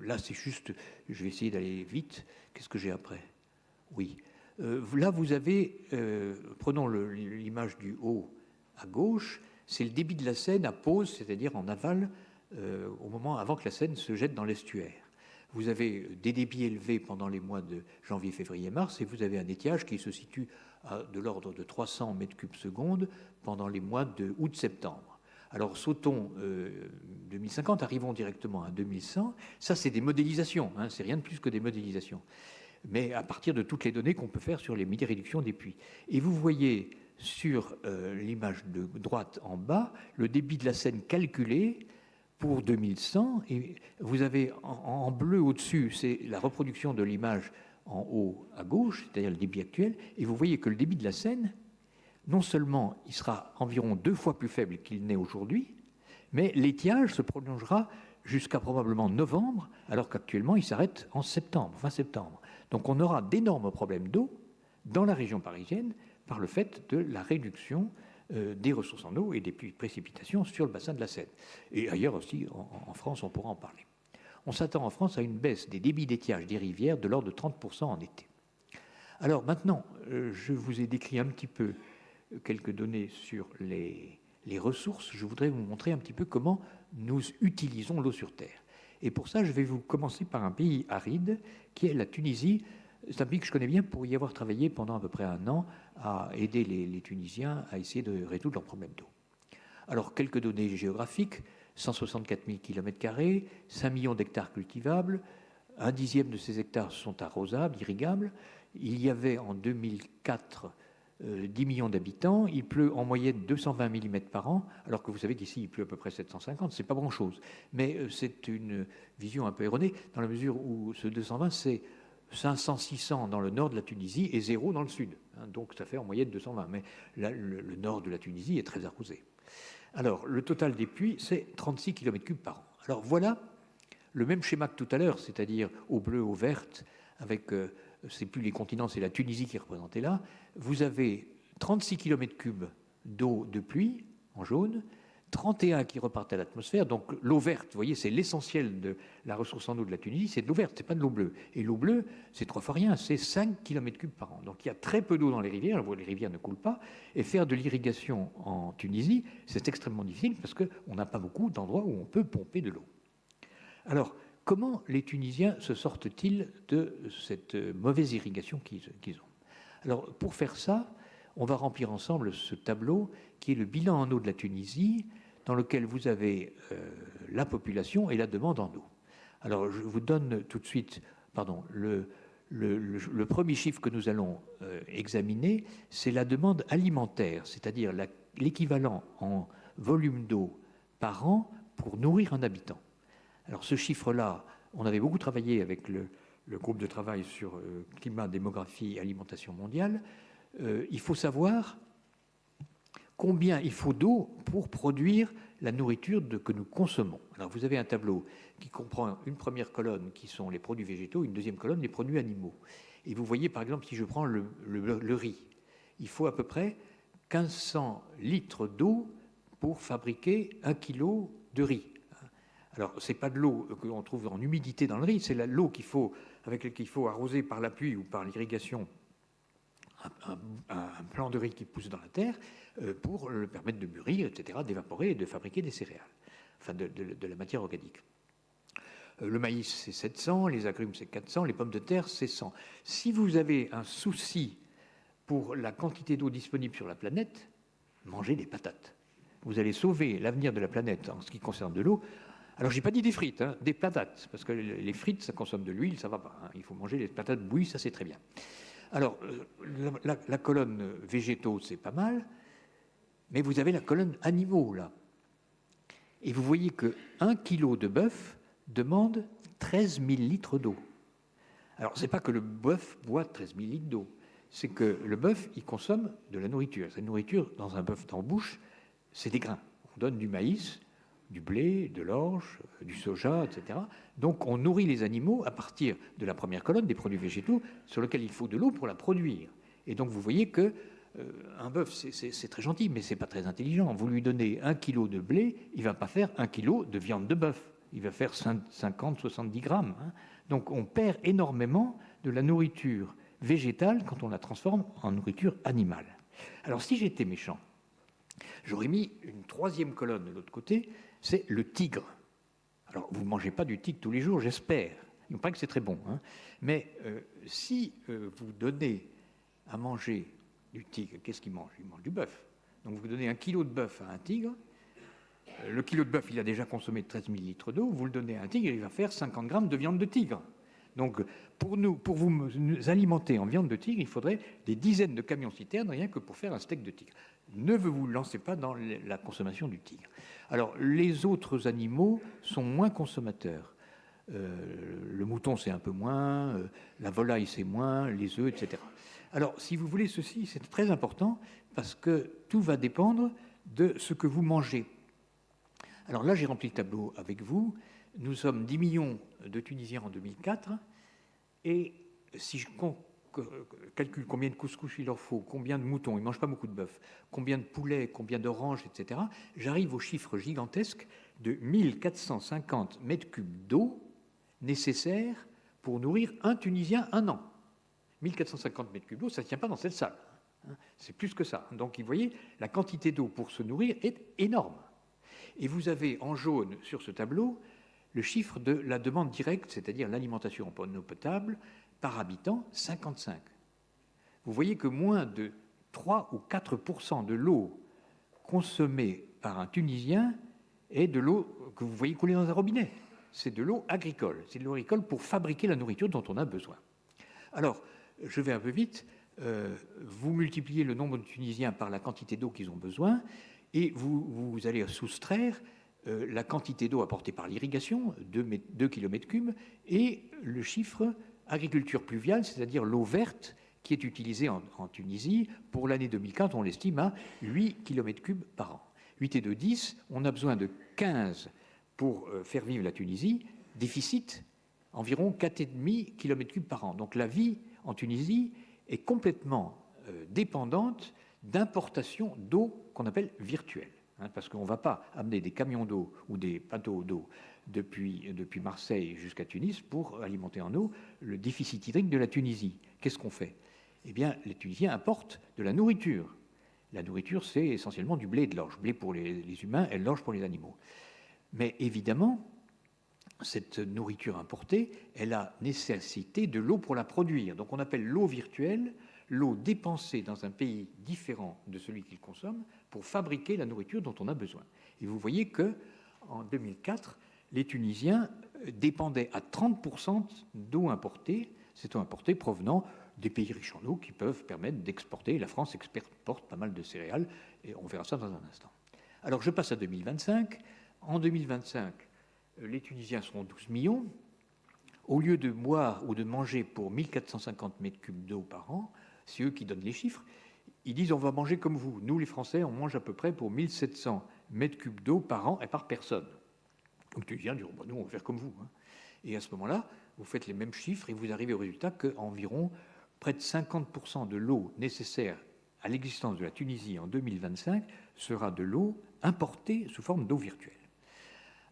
là, c'est juste, je vais essayer d'aller vite. Qu'est-ce que j'ai après? Oui. Là, vous avez, prenons l'image du haut à gauche, c'est le débit de la Seine à pause, c'est-à-dire en aval, au moment avant que la Seine se jette dans l'estuaire. Vous avez des débits élevés pendant les mois de janvier, février, mars, et vous avez un étiage qui se situe à de l'ordre de 300 mètres cubes seconde pendant les mois de août-septembre. Alors sautons 2050, arrivons directement à 2100. Ça, c'est des modélisations, c'est rien de plus que des modélisations. Mais à partir de toutes les données qu'on peut faire sur les midi-réductions des puits. Et vous voyez sur l'image de droite en bas le débit de la Seine calculé pour 2100, et vous avez en bleu au-dessus, c'est la reproduction de l'image en haut à gauche, c'est-à-dire le débit actuel, et vous voyez que le débit de la Seine, non seulement il sera environ 2 fois plus faible qu'il n'est aujourd'hui, mais l'étiage se prolongera jusqu'à probablement novembre, alors qu'actuellement il s'arrête en septembre, fin septembre. Donc on aura d'énormes problèmes d'eau dans la région parisienne par le fait de la réduction des ressources en eau et des précipitations sur le bassin de la Seine. Et ailleurs aussi, en France, on pourra en parler. On s'attend en France à une baisse des débits d'étiage des rivières de l'ordre de 30% en été. Alors maintenant, je vous ai décrit un petit peu quelques données sur les ressources. Je voudrais vous montrer un petit peu comment nous utilisons l'eau sur Terre. Et pour ça, je vais vous commencer par un pays aride, qui est la Tunisie. C'est un pays que je connais bien pour y avoir travaillé pendant à peu près 1 an à aider les Tunisiens à essayer de résoudre leurs problèmes d'eau. Alors, quelques données géographiques, 164 000 km², 5 millions d'hectares cultivables, 1/10 de ces hectares sont arrosables, irrigables. il y avait en 2004 10 millions d'habitants, il pleut en moyenne 220 mm par an, alors que vous savez qu'ici il pleut à peu près 750, c'est pas grand-chose. Mais c'est une vision un peu erronée, dans la mesure où ce 220, c'est 500-600 dans le nord de la Tunisie et 0 dans le sud. Donc ça fait en moyenne 220. Mais là, le nord de la Tunisie est très arrosé. Alors, le total des pluies, c'est 36 km3 par an. Alors voilà le même schéma que tout à l'heure, c'est-à-dire au bleu, au vert, avec, c'est plus les continents, c'est la Tunisie qui est représentée là. Vous avez 36 km3 d'eau de pluie en jaune, 31 qui repartent à l'atmosphère. Donc l'eau verte, vous voyez, c'est l'essentiel de la ressource en eau de la Tunisie, c'est de l'eau verte, c'est pas de l'eau bleue. Et l'eau bleue, c'est 3 fois rien, c'est 5 km3 par an. Donc il y a très peu d'eau dans les rivières, les rivières ne coulent pas. Et faire de l'irrigation en Tunisie, c'est extrêmement difficile parce qu'on n'a pas beaucoup d'endroits où on peut pomper de l'eau. Alors, comment les Tunisiens se sortent-ils de cette mauvaise irrigation qu'ils ont? Alors, pour faire ça, on va remplir ensemble ce tableau qui est le bilan en eau de la Tunisie, dans lequel vous avez la population et la demande en eau. Alors, je vous donne tout de suite, pardon, le premier chiffre que nous allons examiner, c'est la demande alimentaire, c'est-à-dire l'équivalent en volume d'eau par an pour nourrir un habitant. Alors, ce chiffre-là, on avait beaucoup travaillé avec le groupe de travail sur climat, démographie et alimentation mondiale. Il faut savoir combien il faut d'eau pour produire la nourriture que nous consommons. Alors vous avez un tableau qui comprend une première colonne qui sont les produits végétaux, une deuxième colonne les produits animaux. Et vous voyez par exemple si je prends le riz, il faut à peu près 1500 litres d'eau pour fabriquer 1 kg de riz. Alors ce n'est pas de l'eau que l'on trouve en humidité dans le riz, c'est l'eau avec laquelle il faut arroser par la pluie ou par l'irrigation un plant de riz qui pousse dans la terre pour le permettre de mûrir, etc., d'évaporer et de fabriquer des céréales, enfin de la matière organique. Le maïs, c'est 700, les agrumes, c'est 400, les pommes de terre, c'est 100. Si vous avez un souci pour la quantité d'eau disponible sur la planète, mangez des patates. Vous allez sauver l'avenir de la planète en ce qui concerne de l'eau. Alors, je n'ai pas dit des frites, hein, des patates, parce que les frites, ça consomme de l'huile, ça ne va pas. Hein. Il faut manger les patates bouillies, ça c'est très bien. Alors, la colonne végétaux, c'est pas mal, mais vous avez la colonne animaux, là. Et vous voyez que 1 kg de bœuf demande 13 000 litres d'eau. Alors, ce n'est pas que le bœuf boit 13 000 litres d'eau, c'est que le bœuf, il consomme de la nourriture. Cette nourriture, dans un bœuf en bouche, c'est des grains. On donne du maïs, du blé, de l'orge, du soja, etc. Donc on nourrit les animaux à partir de la première colonne des produits végétaux sur lesquels il faut de l'eau pour la produire. Et donc vous voyez que un bœuf, c'est très gentil, mais c'est pas très intelligent. Vous lui donnez 1 kg de blé, il ne va pas faire 1 kg de viande de bœuf. Il va faire 50-70 grammes. Hein. Donc on perd énormément de la nourriture végétale quand on la transforme en nourriture animale. Alors si j'étais méchant, j'aurais mis une troisième colonne de l'autre côté, c'est le tigre. Alors, vous ne mangez pas du tigre tous les jours, j'espère. Il me paraît que c'est très bon. Hein. Mais si vous donnez à manger du tigre, qu'est-ce qu'il mange? Il mange du bœuf. Donc, vous donnez 1 kg de bœuf à un tigre. Le kilo de bœuf, il a déjà consommé 13 000 litres d'eau. Vous le donnez à un tigre, il va faire 50 grammes de viande de tigre. Donc, pour vous alimenter en viande de tigre, il faudrait des dizaines de camions-citernes, rien que pour faire un steak de tigre. Ne vous lancez pas dans la consommation du tigre. Alors, les autres animaux sont moins consommateurs. Le mouton, c'est un peu moins, la volaille, c'est moins, les œufs, etc. Alors, si vous voulez ceci, c'est très important parce que tout va dépendre de ce que vous mangez. Alors là, j'ai rempli le tableau avec vous. Nous sommes 10 millions de Tunisiens en 2004. Et si je calcule combien de couscous il leur faut, combien de moutons, ils ne mangent pas beaucoup de bœuf, combien de poulets, combien d'oranges, etc., j'arrive au chiffre gigantesque de 1450 mètres cubes d'eau nécessaires pour nourrir un Tunisien un an. 1450 mètres cubes d'eau, ça ne tient pas dans cette salle. C'est plus que ça. Donc, vous voyez, la quantité d'eau pour se nourrir est énorme. Et vous avez en jaune sur ce tableau le chiffre de la demande directe, c'est-à-dire l'alimentation en eau potable, par habitant, 55. Vous voyez que moins de 3 ou 4% de l'eau consommée par un Tunisien est de l'eau que vous voyez couler dans un robinet. C'est de l'eau agricole. C'est de l'eau agricole pour fabriquer la nourriture dont on a besoin. Alors, je vais un peu vite, vous multipliez le nombre de Tunisiens par la quantité d'eau qu'ils ont besoin, et vous allez soustraire la quantité d'eau apportée par l'irrigation, 2 km3, et le chiffre agriculture pluviale, c'est-à-dire l'eau verte qui est utilisée en Tunisie. Pour l'année 2004, on l'estime à 8 km3 par an. 8 et 2, 10, on a besoin de 15 pour faire vivre la Tunisie, déficit environ 4,5 km3 par an. Donc la vie en Tunisie est complètement dépendante d'importation d'eau qu'on appelle virtuelle. Parce qu'on ne va pas amener des camions d'eau ou des bateaux d'eau depuis Marseille jusqu'à Tunis pour alimenter en eau le déficit hydrique de la Tunisie. Qu'est-ce qu'on fait? Eh bien, les Tunisiens importent de la nourriture. La nourriture, c'est essentiellement du blé et de l'orge. Blé pour les humains et l'orge pour les animaux. Mais évidemment, cette nourriture importée, elle a nécessité de l'eau pour la produire. Donc on appelle l'eau virtuelle l'eau dépensée dans un pays différent de celui qu'il consomme pour fabriquer la nourriture dont on a besoin. Et vous voyez qu'en 2004, les Tunisiens dépendaient à 30% d'eau importée, cette eau importée provenant des pays riches en eau qui peuvent permettre d'exporter. La France exporte pas mal de céréales, et on verra ça dans un instant. Alors je passe à 2025. En 2025, les Tunisiens seront 12 millions. Au lieu de boire ou de manger pour 1450 m3 d'eau par an, c'est eux qui donnent les chiffres, ils disent on va manger comme vous. Nous, les Français, on mange à peu près pour 1700 m3 d'eau par an et par personne. Donc les Tunisiens diront, nous, on va faire comme vous. Et à ce moment-là, vous faites les mêmes chiffres et vous arrivez au résultat qu'environ près de 50% de l'eau nécessaire à l'existence de la Tunisie en 2025 sera de l'eau importée sous forme d'eau virtuelle.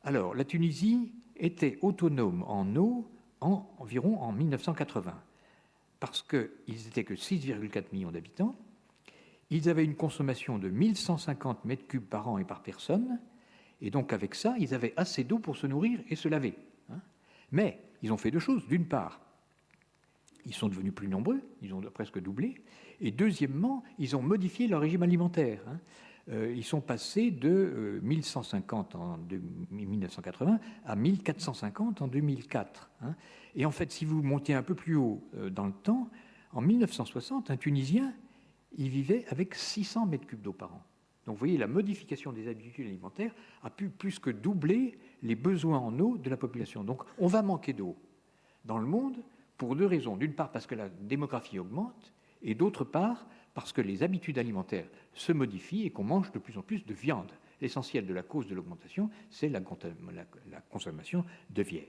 Alors, la Tunisie était autonome en eau environ en 1980, parce qu'ils n'étaient que 6,4 millions d'habitants. Ils avaient une consommation de 1150 m3 par an et par personne, et donc avec ça, ils avaient assez d'eau pour se nourrir et se laver. Mais ils ont fait deux choses. D'une part, ils sont devenus plus nombreux, ils ont presque doublé, et deuxièmement, ils ont modifié leur régime alimentaire. Ils sont passés de 1150 en 1980 à 1450 en 2004. Et en fait, si vous montiez un peu plus haut dans le temps, en 1960, un Tunisien, il vivait avec 600 m3 d'eau par an. Donc vous voyez, la modification des habitudes alimentaires a pu plus que doubler les besoins en eau de la population. Donc on va manquer d'eau dans le monde pour deux raisons. D'une part, parce que la démographie augmente, et d'autre part, parce que les habitudes alimentaires se modifient et qu'on mange de plus en plus de viande. L'essentiel de la cause de l'augmentation, c'est la consommation de viande.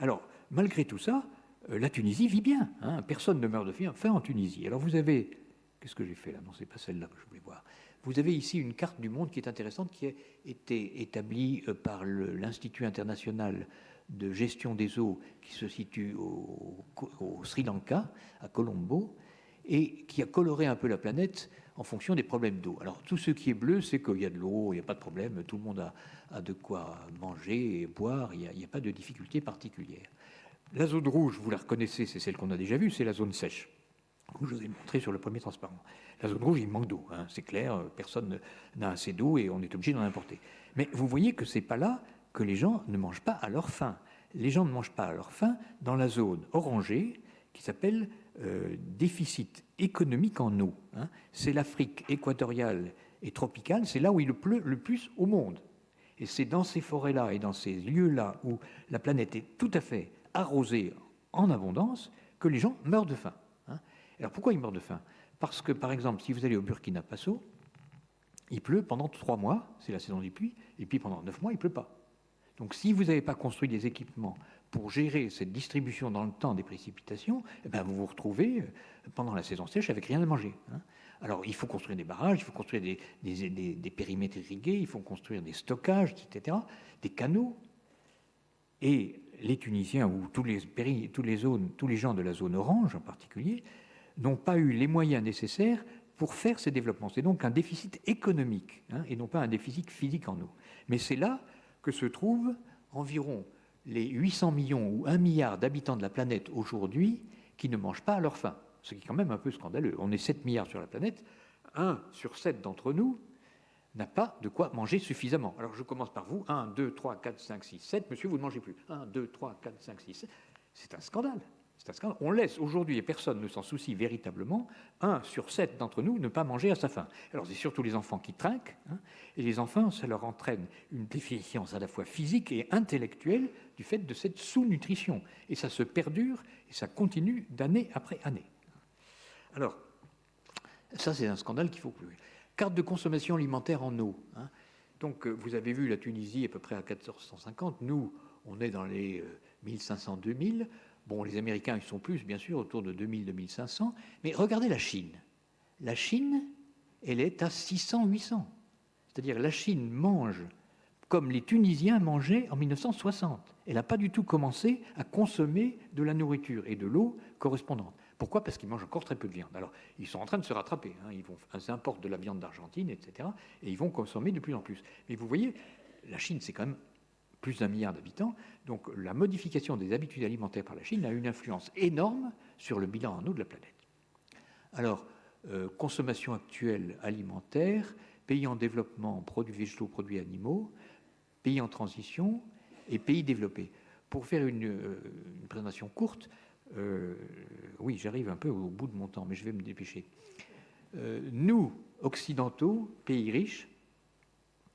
Alors, malgré tout ça, la Tunisie vit bien. Personne ne meurt de faim en Tunisie. Alors vous avez... Qu'est-ce que j'ai fait là? Non, ce n'est pas celle-là que je voulais voir. Vous avez ici une carte du monde qui est intéressante, qui a été établie par l'Institut international de gestion des eaux qui se situe au Sri Lanka, à Colombo, et qui a coloré un peu la planète en fonction des problèmes d'eau. Alors, tout ce qui est bleu, c'est qu'il y a de l'eau, il n'y a pas de problème, tout le monde a de quoi manger et boire, il n'y a pas de difficulté particulière. La zone rouge, vous la reconnaissez, c'est celle qu'on a déjà vue, c'est la zone sèche, que je vous ai montré sur le premier transparent. La zone rouge, il manque d'eau, c'est clair, personne n'a assez d'eau et on est obligé d'en importer. Mais vous voyez que ce n'est pas là que les gens ne mangent pas à leur faim. Les gens ne mangent pas à leur faim dans la zone orangée qui s'appelle déficit économique en eau. C'est l'Afrique équatoriale et tropicale, c'est là où il pleut le plus au monde. Et c'est dans ces forêts-là et dans ces lieux-là où la planète est tout à fait arrosée en abondance que les gens meurent de faim. Alors pourquoi ils meurent de faim? Parce que, par exemple, si vous allez au Burkina Faso, il pleut pendant 3 mois, c'est la saison des pluies, et puis pendant 9 mois, il ne pleut pas. Donc si vous n'avez pas construit des équipements pour gérer cette distribution dans le temps des précipitations, vous vous retrouvez pendant la saison sèche avec rien à manger. Alors il faut construire des barrages, il faut construire des périmètres irrigués, il faut construire des stockages, etc., des canaux. Et les Tunisiens, ou tous les gens de la zone orange en particulier, n'ont pas eu les moyens nécessaires pour faire ces développements. C'est donc un déficit économique, et non pas un déficit physique en eau. Mais c'est là que se trouvent environ les 800 millions ou 1 milliard d'habitants de la planète aujourd'hui qui ne mangent pas à leur faim. Ce qui est quand même un peu scandaleux. On est 7 milliards sur la planète, 1 sur 7 d'entre nous n'a pas de quoi manger suffisamment. Alors je commence par vous, 1, 2, 3, 4, 5, 6, 7, monsieur, vous ne mangez plus. 1, 2, 3, 4, 5, 6, 7. C'est un scandale. C'est un scandale. On laisse aujourd'hui, et personne ne s'en soucie véritablement, 1 sur 7 d'entre nous ne pas manger à sa faim. Alors c'est surtout les enfants qui trinquent, hein, et les enfants, ça leur entraîne une déficience à la fois physique et intellectuelle du fait de cette sous-nutrition. Et ça se perdure, et ça continue d'année après année. Alors, ça c'est un scandale qu'il faut... Carte de consommation alimentaire en eau. Hein. Donc vous avez vu la Tunisie à peu près à 1450, nous on est dans les 1500-2000. Bon, les Américains, ils sont plus, bien sûr, autour de 2000-2500. Mais regardez la Chine. La Chine, elle est à 600-800. C'est-à-dire la Chine mange comme les Tunisiens mangeaient en 1960. Elle n'a pas du tout commencé à consommer de la nourriture et de l'eau correspondante. Pourquoi ? Parce qu'ils mangent encore très peu de viande. Alors, ils sont en train de se rattraper. Hein. Ils importent de la viande d'Argentine, etc. Et ils vont consommer de plus en plus. Mais vous voyez, la Chine, c'est quand même plus d'1 milliard d'habitants. Donc la modification des habitudes alimentaires par la Chine a une influence énorme sur le bilan en eau de la planète. Alors, consommation actuelle alimentaire, pays en développement, produits végétaux, produits animaux, pays en transition et pays développés. Pour faire une présentation courte, oui, j'arrive un peu au bout de mon temps, mais je vais me dépêcher. Nous, occidentaux, pays riches,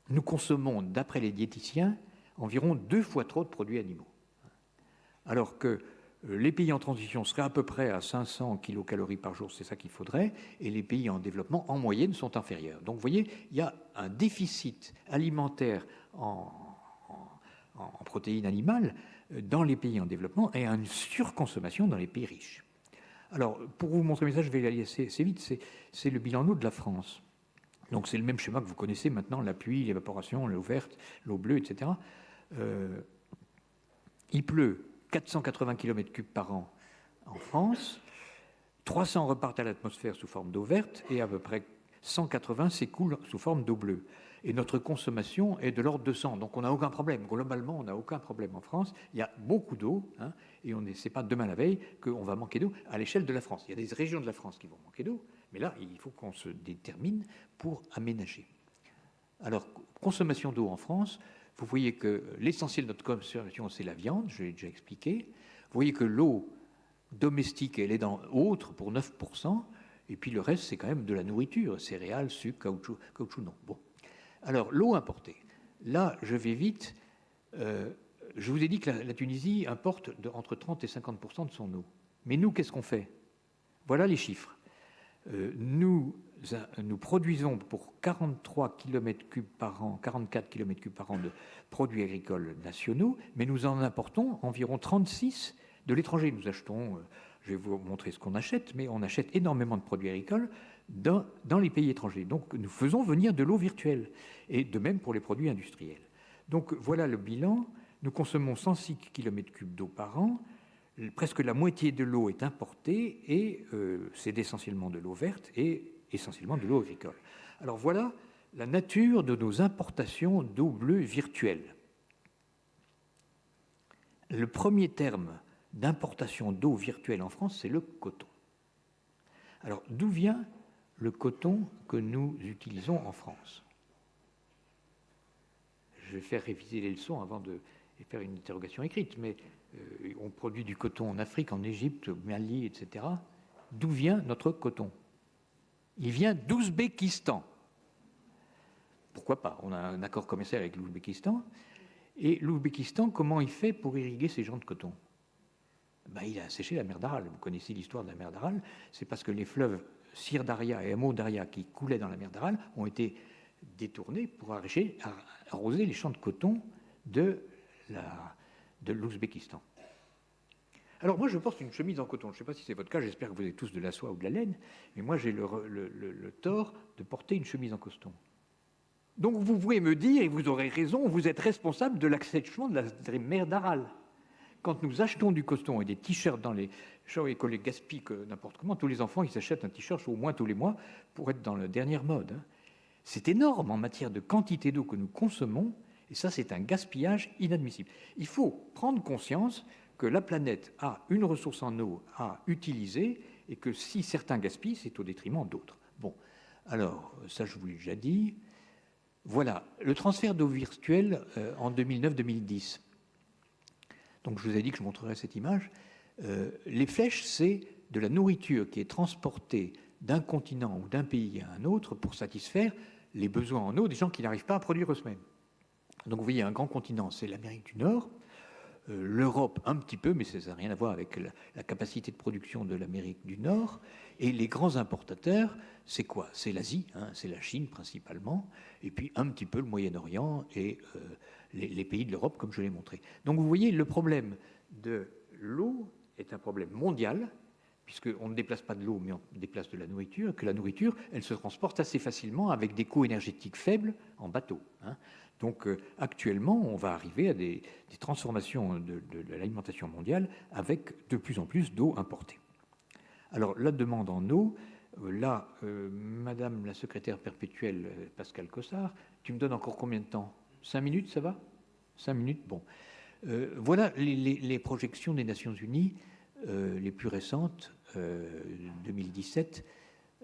nous consommons, d'après les diététiciens, environ 2 fois trop de produits animaux. Alors que les pays en transition seraient à peu près à 500 kilocalories par jour, c'est ça qu'il faudrait, et les pays en développement, en moyenne, sont inférieurs. Donc vous voyez, il y a un déficit alimentaire en protéines animales dans les pays en développement et une surconsommation dans les pays riches. Alors, pour vous montrer ça, je vais aller assez vite, c'est le bilan eau de la France. Donc c'est le même schéma que vous connaissez maintenant, la pluie, l'évaporation, l'eau verte, l'eau bleue, etc. Il pleut 480 km3 par an en France, 300 repartent à l'atmosphère sous forme d'eau verte et à peu près 180 s'écoulent sous forme d'eau bleue. Et notre consommation est de l'ordre de 100, donc on n'a aucun problème. Globalement, on n'a aucun problème en France. Il y a beaucoup d'eau, hein, et ce n'est pas demain la veille qu'on va manquer d'eau à l'échelle de la France. Il y a des régions de la France qui vont manquer d'eau, mais là, il faut qu'on se détermine pour aménager. Alors, consommation d'eau en France, vous voyez que l'essentiel de notre consommation, c'est la viande, je l'ai déjà expliqué. Vous voyez que l'eau domestique, elle est dans autre pour 9%, et puis le reste, c'est quand même de la nourriture, céréales, sucre, caoutchouc non. Bon. Alors, l'eau importée. Là, je vais vite. Je vous ai dit que la Tunisie importe entre 30 et 50% de son eau. Mais nous, qu'est-ce qu'on fait ? Voilà les chiffres. Nous produisons pour 43 km3 par an, 44 km3 par an de produits agricoles nationaux, mais nous en importons environ 36 de l'étranger. Nous achetons, je vais vous montrer ce qu'on achète, mais on achète énormément de produits agricoles dans les pays étrangers. Donc nous faisons venir de l'eau virtuelle, et de même pour les produits industriels. Donc voilà le bilan. Nous consommons 106 km3 d'eau par an. Presque la moitié de l'eau est importée et c'est essentiellement de l'eau verte et essentiellement de l'eau agricole. Alors voilà la nature de nos importations d'eau bleue virtuelle. Le premier terme d'importation d'eau virtuelle en France, c'est le coton. Alors d'où vient le coton que nous utilisons en France ? Je vais faire réviser les leçons avant de faire une interrogation écrite, mais on produit du coton en Afrique, en Égypte, au Mali, etc. D'où vient notre coton ? Il vient d'Ouzbékistan. Pourquoi pas ? On a un accord commercial avec l'Ouzbékistan. Et l'Ouzbékistan, comment il fait pour irriguer ses champs de coton ? Il a asséché la mer d'Aral. Vous connaissez l'histoire de la mer d'Aral. C'est parce que les fleuves Sir Daria et Amo Daria qui coulaient dans la mer d'Aral ont été détournés pour arroser les champs de coton de l'Ouzbékistan. Alors moi je porte une chemise en coton, je ne sais pas si c'est votre cas, j'espère que vous avez tous de la soie ou de la laine, mais moi j'ai le tort de porter une chemise en coton. Donc vous pouvez me dire, et vous aurez raison, vous êtes responsable de l'assèchement de la mer d'Aral. Quand nous achetons du coton et des t-shirts dans les champs et qu'on les gaspille n'importe comment, tous les enfants ils s'achètent un t-shirt au moins tous les mois pour être dans la dernière mode. Hein. C'est énorme en matière de quantité d'eau que nous consommons, et ça c'est un gaspillage inadmissible. Il faut prendre conscience que la planète a une ressource en eau à utiliser et que si certains gaspillent, c'est au détriment d'autres. Bon, alors, ça je vous l'ai déjà dit. Voilà, le transfert d'eau virtuelle en 2009-2010. Donc je vous ai dit que je montrerai cette image. Les flèches, c'est de la nourriture qui est transportée d'un continent ou d'un pays à un autre pour satisfaire les besoins en eau des gens qui n'arrivent pas à produire eux-mêmes. Donc vous voyez, un grand continent, c'est l'Amérique du Nord, l'Europe un petit peu, mais ça n'a rien à voir avec la capacité de production de l'Amérique du Nord. Et les grands importateurs, c'est quoi? C'est l'Asie, hein, c'est la Chine principalement, et puis un petit peu le Moyen-Orient et les pays de l'Europe, comme je l'ai montré. Donc vous voyez, le problème de l'eau est un problème mondial, puisqu'on ne déplace pas de l'eau, mais on déplace de la nourriture, que la nourriture, elle se transporte assez facilement avec des coûts énergétiques faibles en bateau. Hein. Donc actuellement, on va arriver à des transformations de l'alimentation mondiale avec de plus en plus d'eau importée. Alors la demande en eau, là, Madame la secrétaire perpétuelle Pascale Cossard, tu me donnes encore combien de temps? 5 minutes, ça va? 5 minutes, bon. Voilà les projections des Nations Unies les plus récentes, 2017,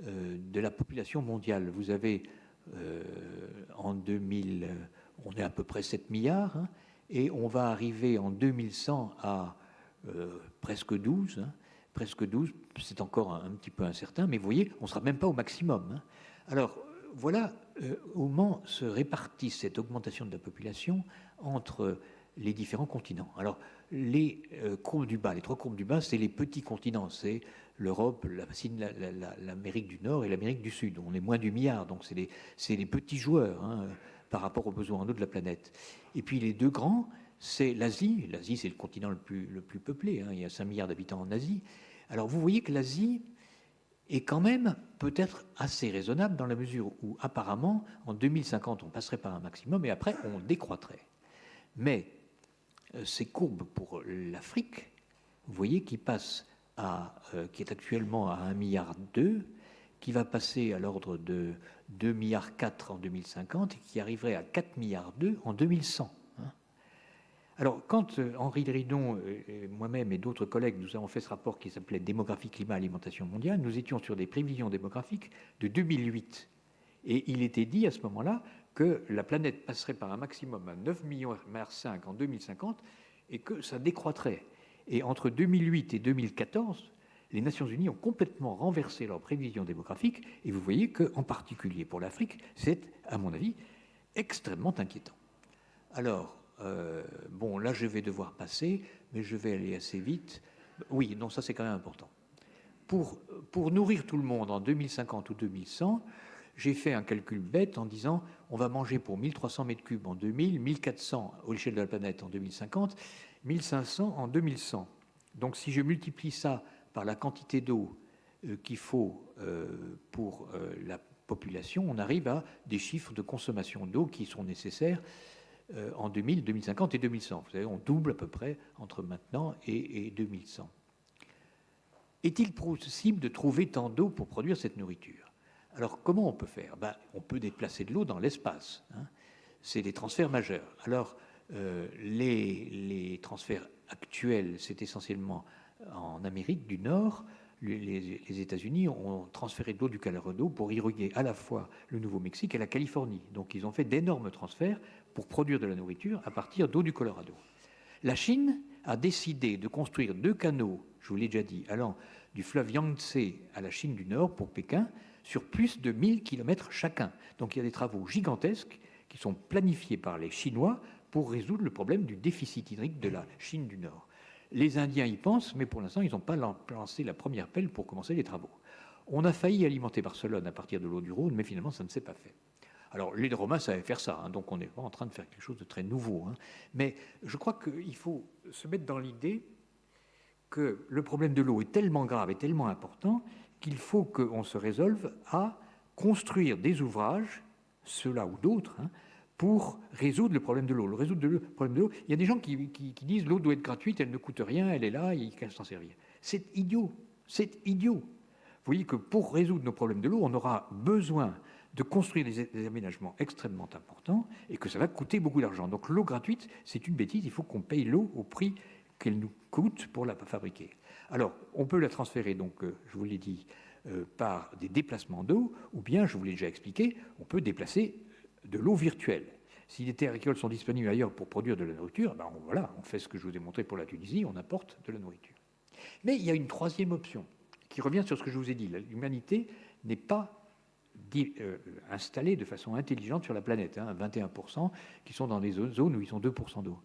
de la population mondiale. Vous avez en 2000, on est à peu près 7 milliards, hein, et on va arriver en 2100 à presque 12. Hein, presque 12, c'est encore un petit peu incertain, mais vous voyez, on ne sera même pas au maximum. Hein. Alors, voilà comment se répartit cette augmentation de la population entre les différents continents. Alors, les courbes du bas, les 3 courbes du bas, c'est les petits continents, c'est l'Europe, l'Amérique du Nord et l'Amérique du Sud. On est moins du milliard, donc c'est les petits joueurs hein, par rapport aux besoins en eau de la planète. Et puis les 2 grands, c'est l'Asie. L'Asie, c'est le continent le plus peuplé. Hein. Il y a 5 milliards d'habitants en Asie. Alors vous voyez que l'Asie est quand même peut-être assez raisonnable dans la mesure où apparemment, en 2050, on passerait par un maximum et après, on décroîtrait. Mais ces courbes pour l'Afrique, vous voyez, qui passe qui est actuellement à 1,2 milliard, qui va passer à l'ordre de 2,4 milliards en 2050 et qui arriverait à 4,2 milliards en 2100. Hein. Alors, quand Henri Dridon, moi-même et d'autres collègues, nous avons fait ce rapport qui s'appelait Démographie, climat, alimentation mondiale, nous étions sur des prévisions démographiques de 2008. Et il était dit à ce moment-là que la planète passerait par un maximum à 9,5 milliards en 2050 et que ça décroîtrait. Et entre 2008 et 2014, les Nations Unies ont complètement renversé leurs prévisions démographiques et vous voyez qu'en particulier pour l'Afrique, c'est, à mon avis, extrêmement inquiétant. Alors, bon, là je vais devoir passer, mais je vais aller assez vite. Oui, non, ça c'est quand même important. Pour nourrir tout le monde en 2050 ou 2100, j'ai fait un calcul bête en disant on va manger pour 1300 mètres cubes en 2000, 1400 à l'échelle de la planète en 2050, 1500 en 2100. Donc si je multiplie ça par la quantité d'eau qu'il faut pour la population, on arrive à des chiffres de consommation d'eau qui sont nécessaires en 2000, 2050 et 2100. Vous savez, on double à peu près entre maintenant et 2100. Est-il possible de trouver tant d'eau pour produire cette nourriture? Alors, comment on peut faire? On peut déplacer de l'eau dans l'espace. Hein. C'est des transferts majeurs. Alors, les transferts actuels, c'est essentiellement en Amérique du Nord. Les États-Unis ont transféré de l'eau du Colorado pour irriguer à la fois le Nouveau-Mexique et la Californie. Donc, ils ont fait d'énormes transferts pour produire de la nourriture à partir d'eau du Colorado. La Chine a décidé de construire 2 canaux, je vous l'ai déjà dit, allant du fleuve Yangtze à la Chine du Nord pour Pékin, sur plus de 1000 km chacun. Donc il y a des travaux gigantesques qui sont planifiés par les Chinois pour résoudre le problème du déficit hydrique de la Chine du Nord. Les Indiens y pensent, mais pour l'instant, ils n'ont pas lancé la première pelle pour commencer les travaux. On a failli alimenter Barcelone à partir de l'eau du Rhône, mais finalement, ça ne s'est pas fait. Alors, les Romains savaient faire ça, hein, donc on n'est pas en train de faire quelque chose de très nouveau. Hein. Mais je crois qu'il faut se mettre dans l'idée que le problème de l'eau est tellement grave et tellement important qu'il faut qu'on se résolve à construire des ouvrages, ceux-là ou d'autres, hein, pour résoudre le problème de l'eau. Problème de l'eau, il y a des gens qui disent l'eau doit être gratuite, elle ne coûte rien, elle est là, il faut s'en servir. C'est idiot, c'est idiot. Vous voyez que pour résoudre nos problèmes de l'eau, on aura besoin de construire des aménagements extrêmement importants et que ça va coûter beaucoup d'argent. Donc l'eau gratuite, c'est une bêtise, il faut qu'on paye l'eau au prix qu'elle nous coûte pour la fabriquer. Alors, on peut la transférer, donc, je vous l'ai dit, par des déplacements d'eau, ou bien, je vous l'ai déjà expliqué, on peut déplacer de l'eau virtuelle. Si les terres agricoles sont disponibles ailleurs pour produire de la nourriture, voilà, on fait ce que je vous ai montré pour la Tunisie, on apporte de la nourriture. Mais il y a une troisième option qui revient sur ce que je vous ai dit. L'humanité n'est pas installée de façon intelligente sur la planète. 21% qui sont dans des zones où ils ont 2% d'eau.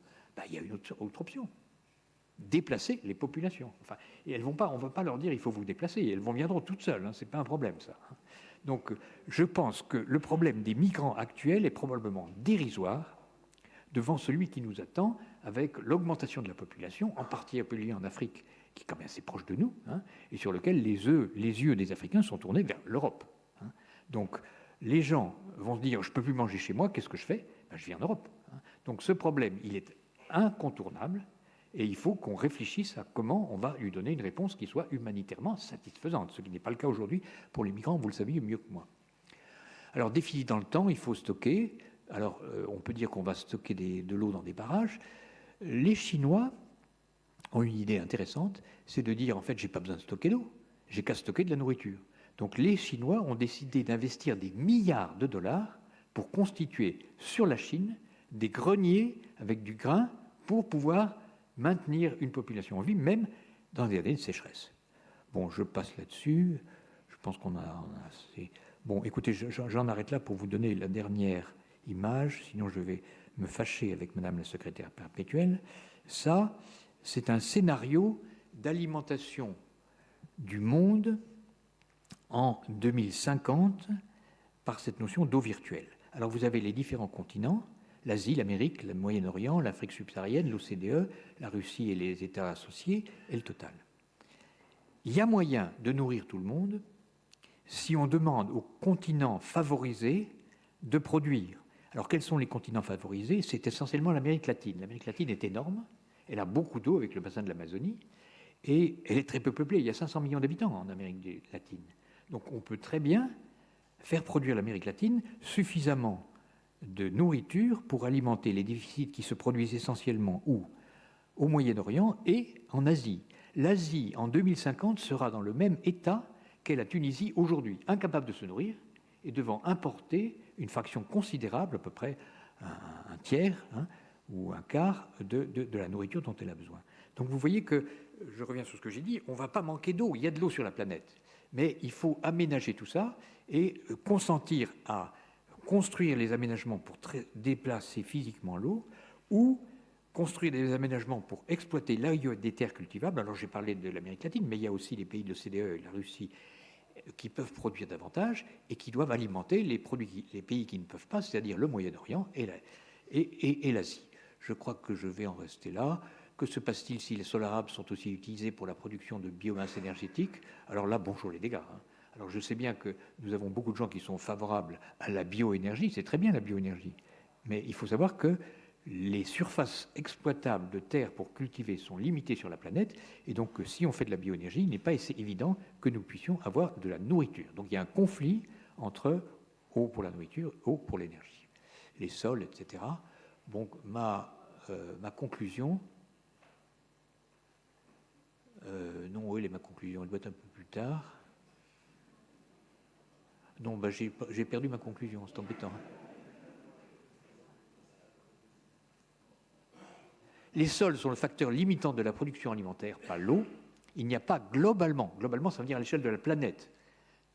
Il y a une autre option. Déplacer les populations. Et elles vont pas, on ne va pas leur dire il faut vous déplacer. Elles viendront toutes seules. Ce n'est pas un problème, ça. Donc, je pense que le problème des migrants actuels est probablement dérisoire devant celui qui nous attend avec l'augmentation de la population, en particulier en Afrique, qui est quand même assez proche de nous, et sur lequel les yeux des Africains sont tournés vers l'Europe. Donc, les gens vont se dire, je ne peux plus manger chez moi, qu'est-ce que je fais ? Je viens en Europe. Donc, ce problème, il est incontournable, et il faut qu'on réfléchisse à comment on va lui donner une réponse qui soit humanitairement satisfaisante, ce qui n'est pas le cas aujourd'hui pour les migrants, vous le savez mieux que moi. Alors, déficit dans le temps, il faut stocker. Alors, on peut dire qu'on va stocker de l'eau dans des barrages. Les Chinois ont une idée intéressante, c'est de dire, en fait, je n'ai pas besoin de stocker d'eau, j'ai qu'à stocker de la nourriture. Donc, les Chinois ont décidé d'investir des milliards de dollars pour constituer sur la Chine des greniers avec du grain pour pouvoir maintenir une population en vie, même dans des années de sécheresse. Bon, je passe là-dessus. Je pense qu'on a assez... Bon, écoutez, j'en arrête là pour vous donner la dernière image, sinon je vais me fâcher avec Madame la secrétaire perpétuelle. Ça, c'est un scénario d'alimentation du monde en 2050 par cette notion d'eau virtuelle. Alors, vous avez les différents continents, l'Asie, l'Amérique, le Moyen-Orient, l'Afrique subsaharienne, l'OCDE, la Russie et les États associés, et le total. Il y a moyen de nourrir tout le monde si on demande aux continents favorisés de produire. Alors, quels sont les continents favorisés ? C'est essentiellement l'Amérique latine. L'Amérique latine est énorme, elle a beaucoup d'eau avec le bassin de l'Amazonie, et elle est très peu peuplée. Il y a 500 millions d'habitants en Amérique latine. Donc, on peut très bien faire produire l'Amérique latine suffisamment de nourriture pour alimenter les déficits qui se produisent essentiellement où ? Au Moyen-Orient et en Asie. L'Asie, en 2050, sera dans le même état qu'est la Tunisie aujourd'hui, incapable de se nourrir et devant importer une fraction considérable, à peu près un tiers ou un quart de la nourriture dont elle a besoin. Donc vous voyez que, je reviens sur ce que j'ai dit, on ne va pas manquer d'eau, il y a de l'eau sur la planète. Mais il faut aménager tout ça et consentir à construire les aménagements pour déplacer physiquement l'eau ou construire des aménagements pour exploiter là où il y a des terres cultivables. Alors j'ai parlé de l'Amérique latine, mais il y a aussi les pays de l'OCDE et la Russie qui peuvent produire davantage et qui doivent alimenter les pays qui ne peuvent pas, c'est-à-dire le Moyen-Orient et l'Asie. Je crois que je vais en rester là. Que se passe-t-il si les sols arabes sont aussi utilisés pour la production de biomasse énergétique ? Alors là, bonjour les dégâts. Alors je sais bien que nous avons beaucoup de gens qui sont favorables à la bioénergie, c'est très bien la bioénergie, mais il faut savoir que les surfaces exploitables de terre pour cultiver sont limitées sur la planète, et donc si on fait de la bioénergie, il n'est pas assez évident que nous puissions avoir de la nourriture. Donc il y a un conflit entre eau pour la nourriture, eau pour l'énergie, les sols, etc. Donc ma conclusion... non, elle est ma conclusion, elle doit être un peu plus tard. Non, j'ai perdu ma conclusion, c'est embêtant. Les sols sont le facteur limitant de la production alimentaire, pas l'eau. Il n'y a pas globalement, ça veut dire à l'échelle de la planète,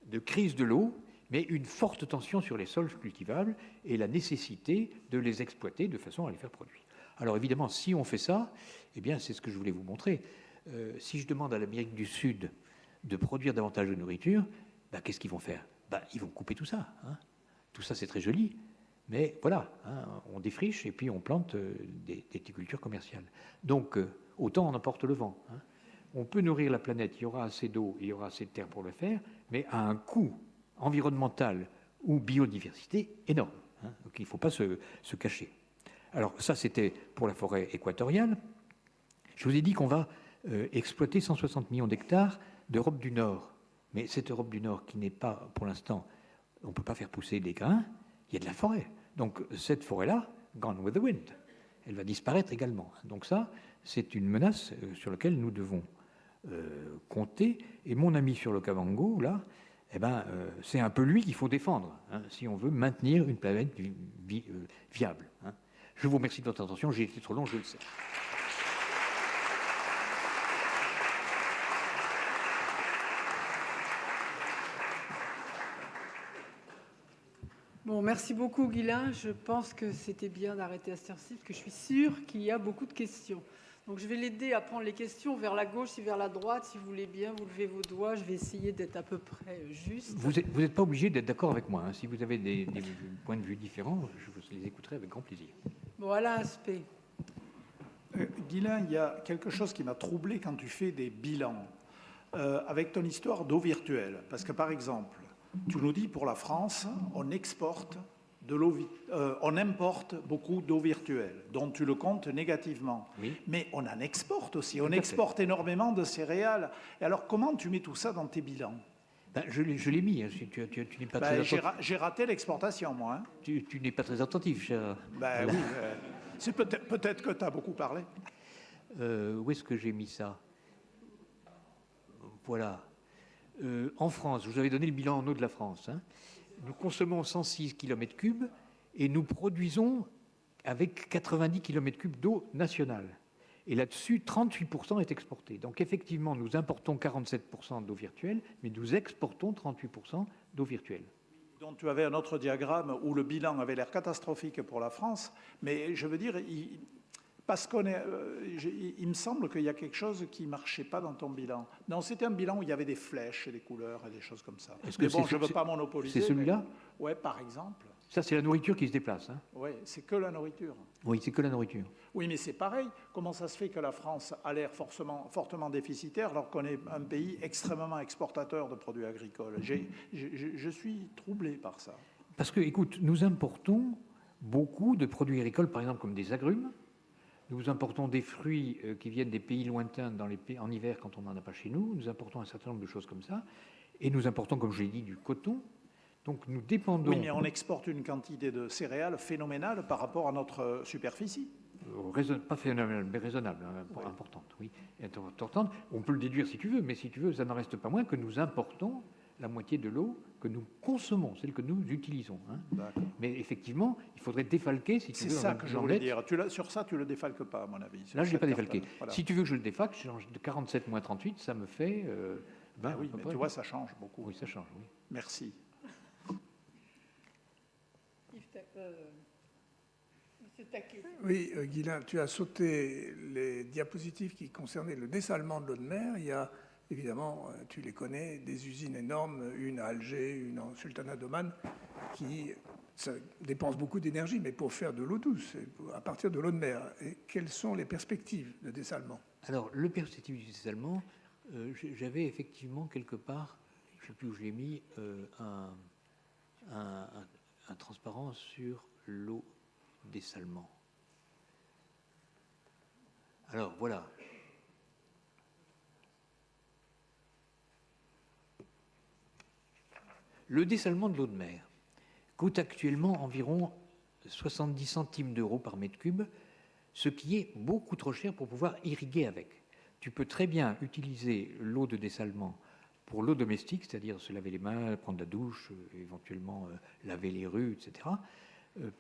de crise de l'eau, mais une forte tension sur les sols cultivables et la nécessité de les exploiter de façon à les faire produire. Alors évidemment, si on fait ça, eh bien c'est ce que je voulais vous montrer. Si je demande à l'Amérique du Sud de produire davantage de nourriture, qu'est-ce qu'ils vont faire ? Ils vont couper tout ça. Tout ça, c'est très joli. Mais voilà, on défriche et puis on plante des cultures commerciales. Donc, autant on emporte le vent. On peut nourrir la planète, il y aura assez d'eau, il y aura assez de terre pour le faire, mais à un coût environnemental ou biodiversité énorme. Donc il ne faut pas se cacher. Alors ça, c'était pour la forêt équatoriale. Je vous ai dit qu'on va exploiter 160 millions d'hectares d'Europe du Nord. Mais cette Europe du Nord qui n'est pas, pour l'instant, on ne peut pas faire pousser des grains, il y a de la forêt. Donc cette forêt-là, gone with the wind, elle va disparaître également. Donc ça, c'est une menace sur laquelle nous devons compter. Et mon ami sur le Kavango, là, c'est un peu lui qu'il faut défendre, si on veut maintenir une planète viable. Je vous remercie de votre attention, j'ai été trop long, je le sais. Bon, merci beaucoup, Guylain. Je pense que c'était bien d'arrêter à cette heure-ci, parce que je suis sûre qu'il y a beaucoup de questions. Donc, je vais l'aider à prendre les questions vers la gauche, si vers la droite. Si vous voulez bien, vous levez vos doigts. Je vais essayer d'être à peu près juste. Vous n'êtes pas obligé d'être d'accord avec moi, hein. Si vous avez des points de vue différents, je vous les écouterai avec grand plaisir. Bon, Alain Aspect. Guylain, il y a quelque chose qui m'a troublé quand tu fais des bilans avec ton histoire d'eau virtuelle. Parce que, par exemple, tu nous dis pour la France, on exporte on importe beaucoup d'eau virtuelle, dont tu le comptes négativement. Oui. Mais on en exporte aussi. On exporte énormément de céréales. Et alors, comment tu mets tout ça dans tes bilans? Ben, je l'ai mis. Hein. Tu n'es pas très attentif. J'ai raté l'exportation, moi. Hein. Tu n'es pas très attentif, cher. Ben, oui. C'est peut-être que tu as beaucoup parlé. Où est-ce que j'ai mis ça? Voilà. En France, je vous avais donné le bilan en eau de la France. Hein. Nous consommons 106 km3 et nous produisons avec 90 km3 d'eau nationale. Et là-dessus, 38% est exporté. Donc effectivement, nous importons 47% d'eau virtuelle, mais nous exportons 38% d'eau virtuelle. Donc tu avais un autre diagramme où le bilan avait l'air catastrophique pour la France, mais je veux dire, parce il me semble qu'il y a quelque chose qui ne marchait pas dans ton bilan. Non, c'était un bilan où il y avait des flèches et des couleurs et des choses comme ça. Mais bon, je ne veux pas monopoliser. C'est celui-là? Oui, par exemple. Ça, c'est la nourriture qui se déplace. Hein. Oui, c'est que la nourriture. Oui, c'est que la nourriture. Oui, mais c'est pareil. Comment ça se fait que la France a l'air fortement déficitaire alors qu'on est un pays extrêmement exportateur de produits agricoles? Je suis troublé par ça. Parce que, écoute, nous importons beaucoup de produits agricoles, par exemple comme des agrumes. Nous importons des fruits qui viennent des pays lointains en hiver quand on n'en a pas chez nous. Nous importons un certain nombre de choses comme ça. Et nous importons, comme je l'ai dit, du coton. Donc nous dépendons... Oui, mais on exporte une quantité de céréales phénoménale par rapport à notre superficie. Pas phénoménale, mais raisonnable, importante, oui. Importante. On peut le déduire si tu veux, mais si tu veux, ça n'en reste pas moins que nous importons la moitié de l'eau que nous consommons, celle que nous utilisons. Hein. Mais effectivement, il faudrait défalquer, si tu veux. C'est ça que je voulais dire. Sur ça, tu ne le défalques pas, à mon avis. Là, je ne l'ai pas défalqué. Voilà. Si tu veux que je le défalque, je change de 47 moins 38, ça me fait... oui, mais tu vois, ça change beaucoup. Oui, ça change, oui. Merci. Oui, Guylain, tu as sauté les diapositives qui concernaient le dessalement de l'eau de mer. Il y a évidemment, tu les connais, des usines énormes, une à Alger, une en Sultanat d'Oman, qui ça dépense beaucoup d'énergie, mais pour faire de l'eau douce, à partir de l'eau de mer. Et quelles sont les perspectives de dessalement? Alors, le perspective du dessalement, j'avais effectivement quelque part, je ne sais plus où je l'ai mis, un transparent sur l'eau dessalement. Alors, voilà. Le dessalement de l'eau de mer coûte actuellement environ 70 centimes d'euros par mètre cube, ce qui est beaucoup trop cher pour pouvoir irriguer avec. Tu peux très bien utiliser l'eau de dessalement pour l'eau domestique, c'est-à-dire se laver les mains, prendre la douche, éventuellement laver les rues, etc.,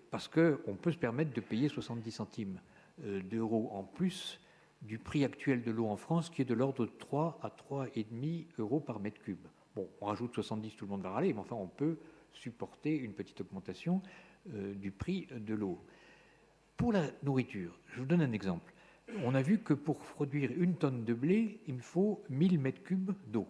parce qu'on peut se permettre de payer 70 centimes d'euros en plus du prix actuel de l'eau en France, qui est de l'ordre de 3 à 3,5 euros par mètre cube. Bon, on rajoute 70, tout le monde va râler, mais enfin, on peut supporter une petite augmentation du prix de l'eau. Pour la nourriture, je vous donne un exemple. On a vu que pour produire 1 tonne de blé, il me faut 1000 mètres cubes d'eau.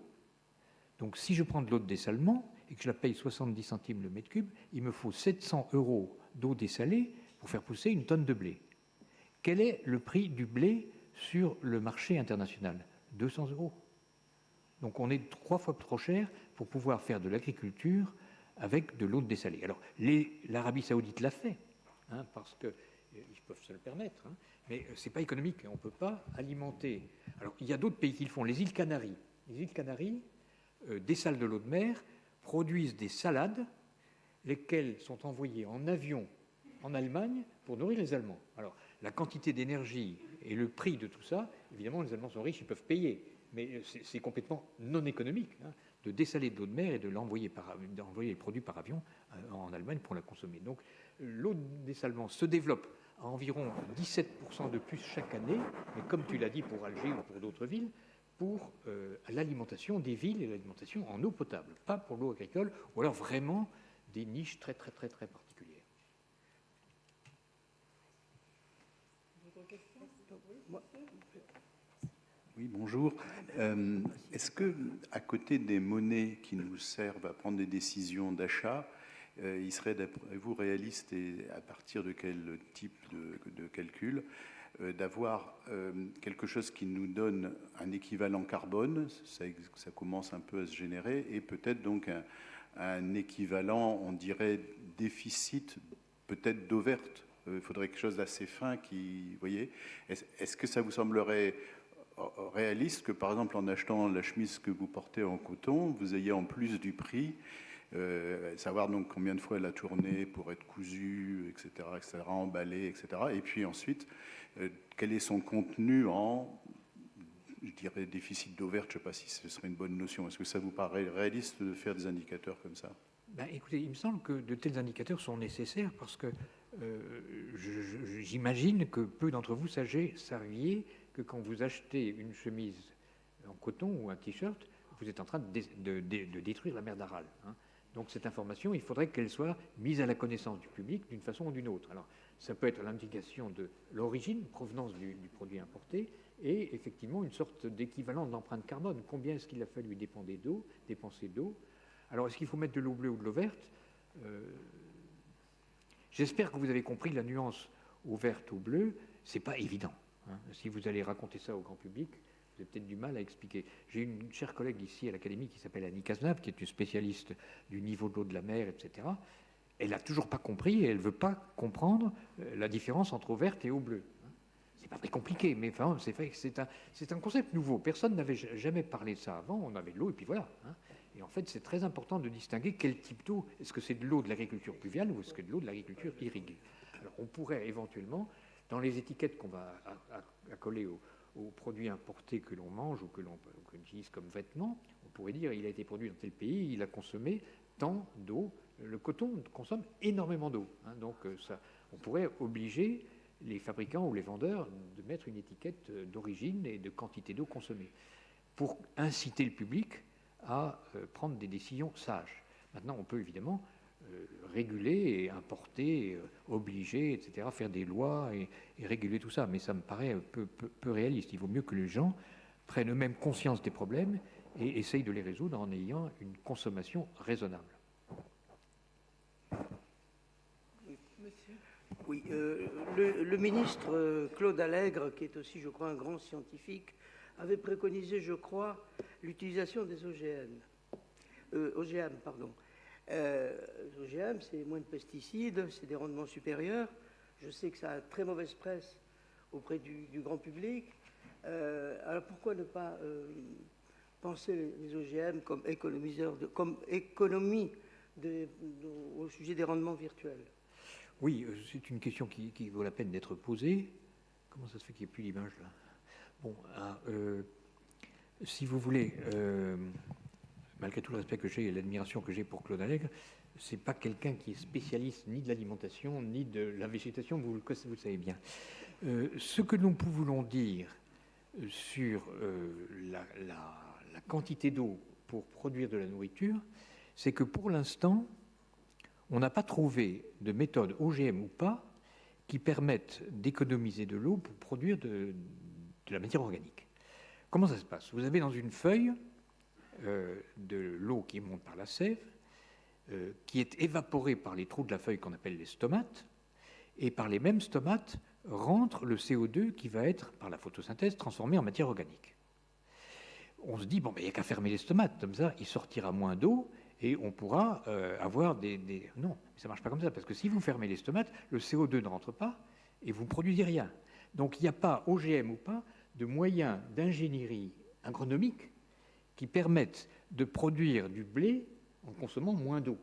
Donc, si je prends de l'eau de dessalement et que je la paye 70 centimes le mètre cube, il me faut 700 euros d'eau dessalée pour faire pousser 1 tonne de blé. Quel est le prix du blé sur le marché international? 200 euros. Donc on est 3 fois trop cher pour pouvoir faire de l'agriculture avec de l'eau dessalée. Alors l'Arabie Saoudite l'a fait, hein, parce qu'ils peuvent se le permettre, hein, mais ce n'est pas économique. On ne peut pas alimenter. Alors il y a d'autres pays qui le font. Les îles Canaries. Les îles Canaries dessalent de l'eau de mer, produisent des salades, lesquelles sont envoyées en avion en Allemagne pour nourrir les Allemands. Alors la quantité d'énergie et le prix de tout ça, évidemment les Allemands sont riches, ils peuvent payer. Mais c'est complètement non économique, hein, de dessaler de l'eau de mer et d'envoyer les produits par avion en Allemagne pour la consommer. Donc l'eau de dessalement se développe à environ 17% de plus chaque année, mais comme tu l'as dit pour Alger ou pour d'autres villes, pour l'alimentation des villes et l'alimentation en eau potable, pas pour l'eau agricole, ou alors vraiment des niches très particulières. Oui, bonjour. Est-ce que, à côté des monnaies qui nous servent à prendre des décisions d'achat, il serait, d'après vous, réaliste, et à partir de quel type de calcul, d'avoir quelque chose qui nous donne un équivalent carbone, ça commence un peu à se générer, et peut-être donc un équivalent, on dirait, déficit, peut-être d'eau verte. Il faudrait quelque chose d'assez fin qui, vous voyez, est-ce que ça vous semblerait réaliste que, par exemple, en achetant la chemise que vous portez en coton, vous ayez en plus du prix, savoir donc combien de fois elle a tourné pour être cousue, etc., emballée, etc. Et puis ensuite, quel est son contenu en, je dirais, déficit d'eau verte. Je ne sais pas si ce serait une bonne notion. Est-ce que ça vous paraît réaliste de faire des indicateurs comme ça? Écoutez, il me semble que de tels indicateurs sont nécessaires parce que j'imagine que peu d'entre vous saviez que quand vous achetez une chemise en coton ou un t-shirt, vous êtes en train de détruire la mer d'Aral. Hein. Donc cette information, il faudrait qu'elle soit mise à la connaissance du public d'une façon ou d'une autre. Alors, ça peut être l'indication de l'origine, provenance du produit importé, et effectivement une sorte d'équivalent d'empreinte carbone. Combien est-ce qu'il a fallu dépenser d'eau? Alors, est-ce qu'il faut mettre de l'eau bleue ou de l'eau verte? J'espère que vous avez compris la nuance eau verte ou bleue. C'est pas évident. Hein. Si vous allez raconter ça au grand public, vous avez peut-être du mal à expliquer. J'ai une chère collègue ici à l'Académie qui s'appelle Annie Cazenave, qui est une spécialiste du niveau de l'eau de la mer, etc. Elle n'a toujours pas compris et elle ne veut pas comprendre la différence entre eau verte et eau bleue. C'est pas très compliqué, mais enfin, c'est vrai que c'est un concept nouveau. Personne n'avait jamais parlé de ça avant. On avait de l'eau et puis voilà. Hein. Et en fait, c'est très important de distinguer quel type d'eau. Est-ce que c'est de l'eau de l'agriculture pluviale ou est-ce que de l'eau de l'agriculture irriguée? Alors, on pourrait éventuellement, dans les étiquettes qu'on va accoler aux produits importés que l'on mange ou que l'on utilise comme vêtements, on pourrait dire il a été produit dans tel pays, il a consommé tant d'eau. Le coton consomme énormément d'eau. Hein, donc, on pourrait obliger les fabricants ou les vendeurs de mettre une étiquette d'origine et de quantité d'eau consommée pour inciter le public à prendre des décisions sages. Maintenant, on peut évidemment réguler et importer, obliger, etc., faire des lois et réguler tout ça, mais ça me paraît peu réaliste. Il vaut mieux que les gens prennent eux-mêmes conscience des problèmes et essayent de les résoudre en ayant une consommation raisonnable. Oui, le ministre Claude Allègre, qui est aussi, je crois, un grand scientifique, avait préconisé, je crois, l'utilisation des OGM. OGM, c'est moins de pesticides, c'est des rendements supérieurs. Je sais que ça a très mauvaise presse auprès du grand public. Alors pourquoi ne pas penser les OGM comme économie au sujet des rendements virtuels? Oui, c'est une question qui vaut la peine d'être posée. Comment ça se fait qu'il n'y ait plus d'image là? Bon, si vous voulez, malgré tout le respect que j'ai et l'admiration que j'ai pour Claude Allègre, c'est pas quelqu'un qui est spécialiste ni de l'alimentation ni de la végétation, vous le savez bien. Ce que nous pouvons dire sur la quantité d'eau pour produire de la nourriture, c'est que pour l'instant, on n'a pas trouvé de méthode OGM ou pas qui permettent d'économiser de l'eau pour produire de la matière organique. Comment ça se passe? Vous avez dans une feuille de l'eau qui monte par la sève, qui est évaporée par les trous de la feuille qu'on appelle les stomates, et par les mêmes stomates rentre le CO2 qui va être, par la photosynthèse, transformé en matière organique. On se dit, bon, il n'y a qu'à fermer les stomates, comme ça, il sortira moins d'eau, et on pourra avoir des... Non, ça ne marche pas comme ça, parce que si vous fermez les stomates, le CO2 ne rentre pas, et vous ne produisez rien. Donc il n'y a pas, OGM ou pas, de moyens d'ingénierie agronomique qui permettent de produire du blé en consommant moins d'eau.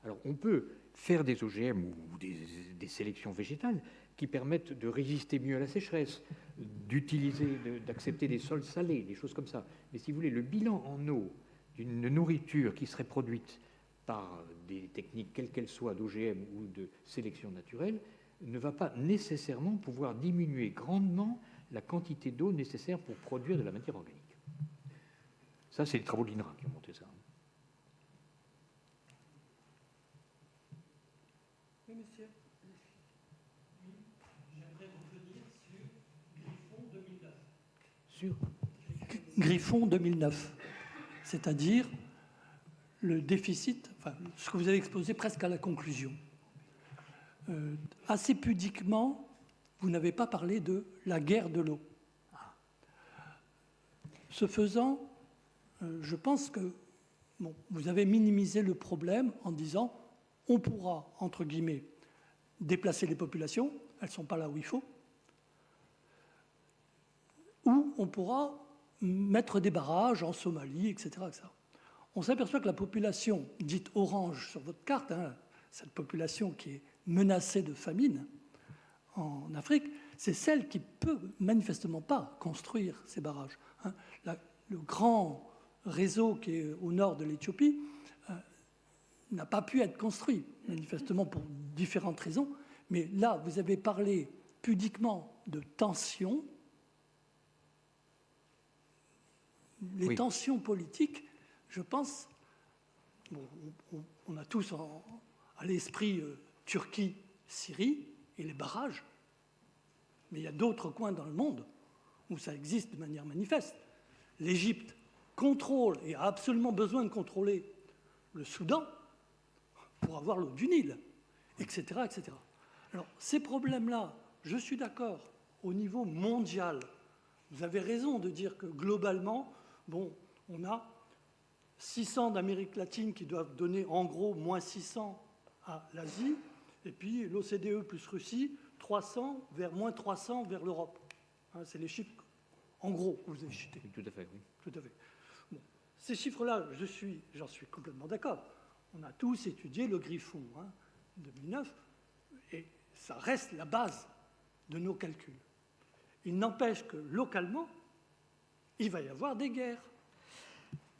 Alors on peut faire des OGM ou des sélections végétales qui permettent de résister mieux à la sécheresse, d'accepter des sols salés, des choses comme ça. Mais si vous voulez, le bilan en eau d'une nourriture qui serait produite par des techniques, quelles qu'elles soient, d'OGM ou de sélection naturelle, ne va pas nécessairement pouvoir diminuer grandement la quantité d'eau nécessaire pour produire de la matière organique. Ça, c'est les travaux de l'INRA qui ont montré ça. monsieur. Sur Griffon 2009, c'est-à-dire le déficit, enfin, ce que vous avez exposé presque à la conclusion. Assez pudiquement, vous n'avez pas parlé de la guerre de l'eau. Ce faisant, je pense que bon, vous avez minimisé le problème en disant on pourra, entre guillemets, déplacer les populations, elles ne sont pas là où il faut, ou on pourra mettre des barrages en Somalie, etc. etc. On s'aperçoit que la population dite orange sur votre carte, hein, cette population qui est menacée de famine en Afrique, c'est celle qui ne peut manifestement pas construire ces barrages. Hein. Le grand réseau qui est au nord de l'Éthiopie n'a pas pu être construit, manifestement pour différentes raisons. Mais là, vous avez parlé pudiquement de tensions. Les Oui. tensions politiques, je pense, bon, on a tous à l'esprit Turquie, Syrie et les barrages, mais il y a d'autres coins dans le monde où ça existe de manière manifeste. L'Égypte contrôle et a absolument besoin de contrôler le Soudan pour avoir l'eau du Nil, etc., etc. Alors, ces problèmes-là, je suis d'accord, au niveau mondial, vous avez raison de dire que globalement, bon, on a 600 d'Amérique latine qui doivent donner en gros moins 600 à l'Asie, et puis l'OCDE plus Russie, 300 vers moins 300 vers l'Europe. Hein, c'est les chiffres, en gros, que vous avez cités. Tout à fait, oui. Tout à fait. Bon. Ces chiffres-là, j'en suis complètement d'accord. On a tous étudié le Griffon, 2009, et ça reste la base de nos calculs. Il n'empêche que localement, il va y avoir des guerres.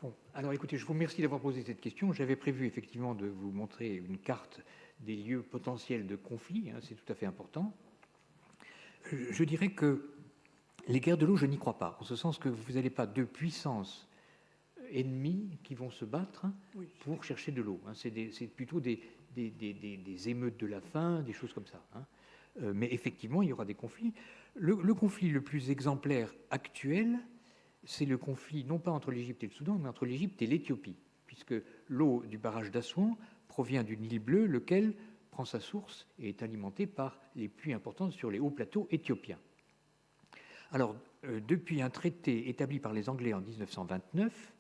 Bon, alors écoutez, je vous remercie d'avoir posé cette question. J'avais prévu effectivement de vous montrer une carte des lieux potentiels de conflit, c'est tout à fait important. Je dirais que les guerres de l'eau, je n'y crois pas, en ce sens que vous n'avez pas deux puissances ennemies qui vont se battre pour chercher de l'eau. C'est plutôt des émeutes de la faim, des choses comme ça. Mais effectivement, il y aura des conflits. Le conflit le plus exemplaire actuel, c'est le conflit non pas entre l'Égypte et le Soudan, mais entre l'Égypte et l'Éthiopie, puisque l'eau du barrage d'Assouan provient du Nil bleu, lequel prend sa source et est alimenté par les pluies importantes sur les hauts plateaux éthiopiens. Alors, depuis un traité établi par les Anglais en 1929,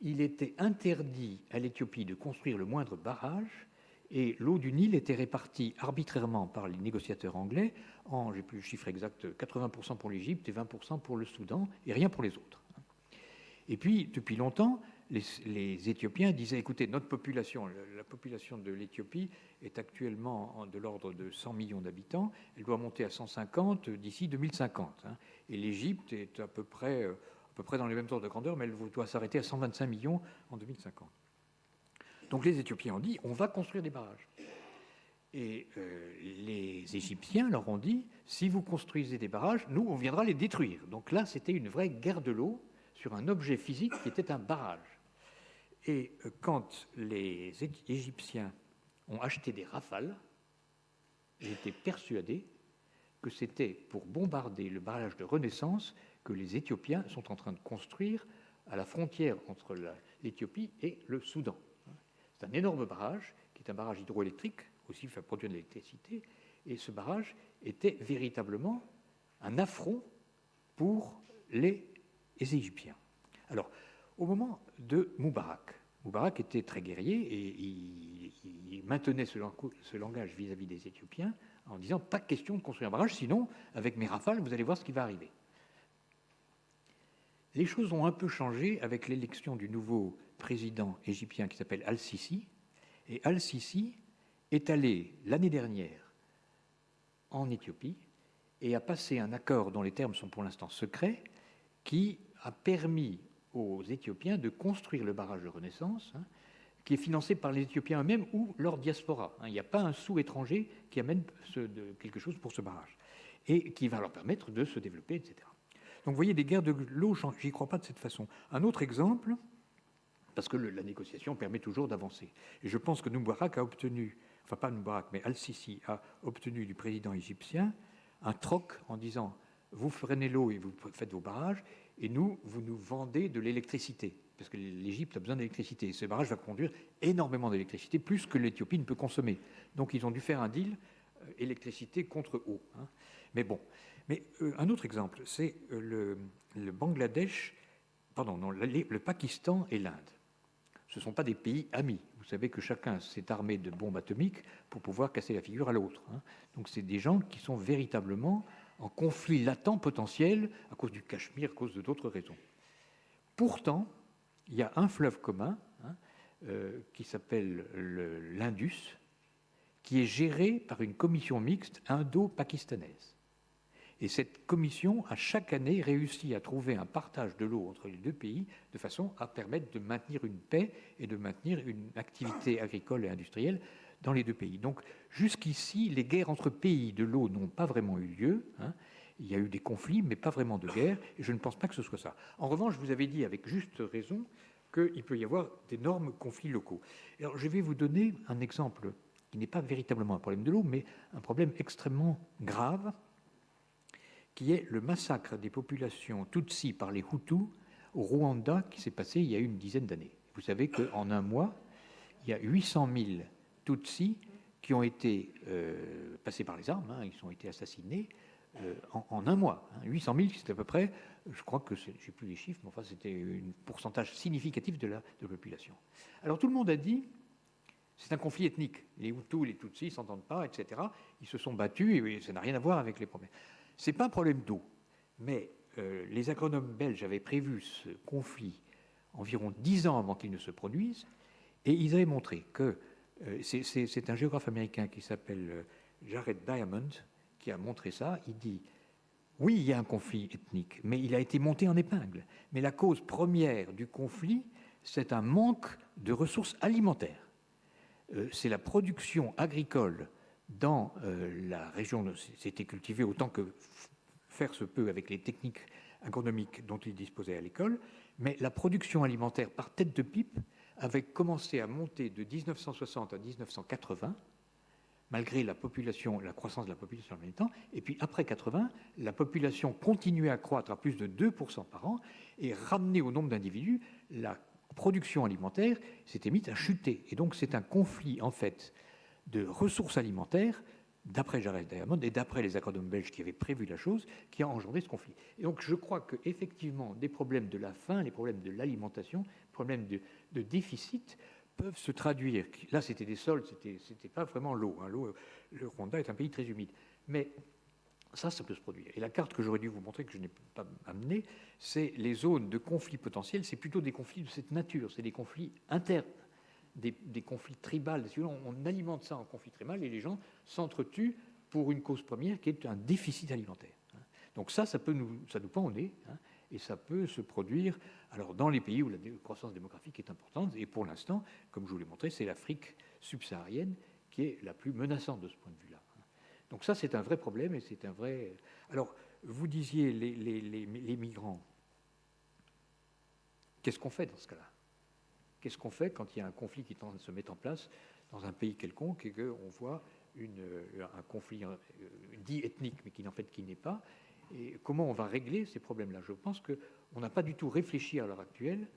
il était interdit à l'Éthiopie de construire le moindre barrage et l'eau du Nil était répartie arbitrairement par les négociateurs anglais en, j'ai plus le chiffre exact, 80% pour l'Égypte et 20% pour le Soudan et rien pour les autres. Et puis, depuis longtemps, les Éthiopiens disaient, écoutez, notre population, la population de l'Éthiopie est actuellement de l'ordre de 100 millions d'habitants, elle doit monter à 150 d'ici 2050. Et l'Égypte est à peu près dans les mêmes ordres de grandeur, mais elle doit s'arrêter à 125 millions en 2050. Donc les Éthiopiens ont dit, on va construire des barrages. Et les Égyptiens leur ont dit, si vous construisez des barrages, nous, on viendra les détruire. Donc là, c'était une vraie guerre de l'eau sur un objet physique qui était un barrage. Et quand les Égyptiens ont acheté des Rafales, j'étais persuadé que c'était pour bombarder le barrage de Renaissance que les Éthiopiens sont en train de construire à la frontière entre l'Éthiopie et le Soudan. C'est un énorme barrage, qui est un barrage hydroélectrique, aussi fait produire de l'électricité, et ce barrage était véritablement un affront pour les Égyptiens. Alors, au moment de Moubarak était très guerrier et il maintenait ce langage vis-à-vis des Éthiopiens en disant « pas question de construire un barrage, sinon, avec mes rafales, vous allez voir ce qui va arriver ». Les choses ont un peu changé avec l'élection du nouveau président égyptien qui s'appelle Al-Sisi. Et Al-Sisi est allé l'année dernière en Éthiopie et a passé un accord dont les termes sont pour l'instant secrets qui a permis aux Éthiopiens de construire le barrage de Renaissance, qui est financé par les Éthiopiens eux-mêmes ou leur diaspora. Il n'y a pas un sou étranger qui amène quelque chose pour ce barrage et qui va leur permettre de se développer, etc. Donc vous voyez, des guerres de l'eau, je n'y crois pas de cette façon. Un autre exemple, parce que la négociation permet toujours d'avancer. Et je pense que Moubarak a obtenu, enfin pas Moubarak, mais Al-Sisi a obtenu du président égyptien un troc en disant vous freinez l'eau et vous faites vos barrages, et nous, vous nous vendez de l'électricité, parce que l'Égypte a besoin d'électricité. Et ce barrage va conduire énormément d'électricité, plus que l'Éthiopie ne peut consommer. Donc ils ont dû faire un deal électricité contre eau. Hein. Mais bon. Mais un autre exemple, c'est le Bangladesh, pardon, non, le Pakistan et l'Inde. Ce ne sont pas des pays amis. Vous savez que chacun s'est armé de bombes atomiques pour pouvoir casser la figure à l'autre. Hein. Donc c'est des gens qui sont véritablement en conflit latent potentiel à cause du Cachemire, à cause d'autres raisons. Pourtant, il y a un fleuve commun hein, qui s'appelle l'Indus, qui est géré par une commission mixte indo-pakistanaise. Et cette commission a chaque année réussi à trouver un partage de l'eau entre les deux pays de façon à permettre de maintenir une paix et de maintenir une activité agricole et industrielle dans les deux pays. Donc jusqu'ici, les guerres entre pays de l'eau n'ont pas vraiment eu lieu. Hein. Il y a eu des conflits, mais pas vraiment de guerre, et je ne pense pas que ce soit ça. En revanche, je vous avais dit avec juste raison qu'il peut y avoir d'énormes conflits locaux. Alors je vais vous donner un exemple qui n'est pas véritablement un problème de l'eau, mais un problème extrêmement grave, qui est le massacre des populations Tutsis par les Hutus au Rwanda, qui s'est passé il y a une dizaine d'années. Vous savez qu'en un mois, il y a 800 000 Tutsis qui ont été passés par les armes, hein, ils ont été assassinés en un mois. Hein. 800 000, c'était à peu près, je crois que, je n'ai plus les chiffres, mais enfin c'était un pourcentage significatif de la population. Alors tout le monde a dit, c'est un conflit ethnique. Les Hutus et les Tutsis ne s'entendent pas, etc. Ils se sont battus et ça n'a rien à voir avec les problèmes. Ce n'est pas un problème d'eau, mais les agronomes belges avaient prévu ce conflit environ 10 ans avant qu'il ne se produise, et ils avaient montré que, c'est un géographe américain qui s'appelle Jared Diamond, qui a montré ça. Il dit, oui, il y a un conflit ethnique, mais il a été monté en épingle. Mais la cause première du conflit, c'est un manque de ressources alimentaires. C'est la production agricole dans la région, c'était cultivé autant que faire se peut avec les techniques agronomiques dont il disposait à l'école, mais la production alimentaire par tête de pipe avait commencé à monter de 1960 à 1980, malgré la croissance de la population en même temps, et puis après 80, la population continuait à croître à plus de 2% par an, et ramenée au nombre d'individus, la production alimentaire s'était mise à chuter. Et donc c'est un conflit, en fait, de ressources alimentaires, d'après Jared Diamond et d'après les agronomes belges qui avaient prévu la chose, qui a engendré ce conflit. Et donc je crois qu'effectivement, des problèmes de la faim, les problèmes de l'alimentation, les problèmes de déficit peuvent se traduire. Là, c'était des sols, c'était pas vraiment l'eau. Hein. L'eau, le Rwanda est un pays très humide. Mais ça peut se produire. Et la carte que j'aurais dû vous montrer, que je n'ai pas amenée, c'est les zones de conflit potentiels. C'est plutôt des conflits de cette nature. C'est des conflits internes. Des conflits tribales. On alimente ça en conflit tribal et les gens s'entretuent pour une cause première qui est un déficit alimentaire. Donc ça nous pend au nez, hein, et ça peut se produire alors, dans les pays où la croissance démographique est importante. Et pour l'instant, comme je vous l'ai montré, c'est l'Afrique subsaharienne qui est la plus menaçante de ce point de vue-là. Donc ça, c'est un vrai problème et c'est un vrai... Alors, vous disiez les migrants. Qu'est-ce qu'on fait dans ce cas-là ? Qu'est-ce qu'on fait quand il y a un conflit qui tend à se mettre en place dans un pays quelconque et qu'on voit un conflit dit ethnique, mais qui en fait qui n'est pas? Et comment on va régler ces problèmes-là? Je pense qu'on n'a pas du tout réfléchi à l'heure actuelle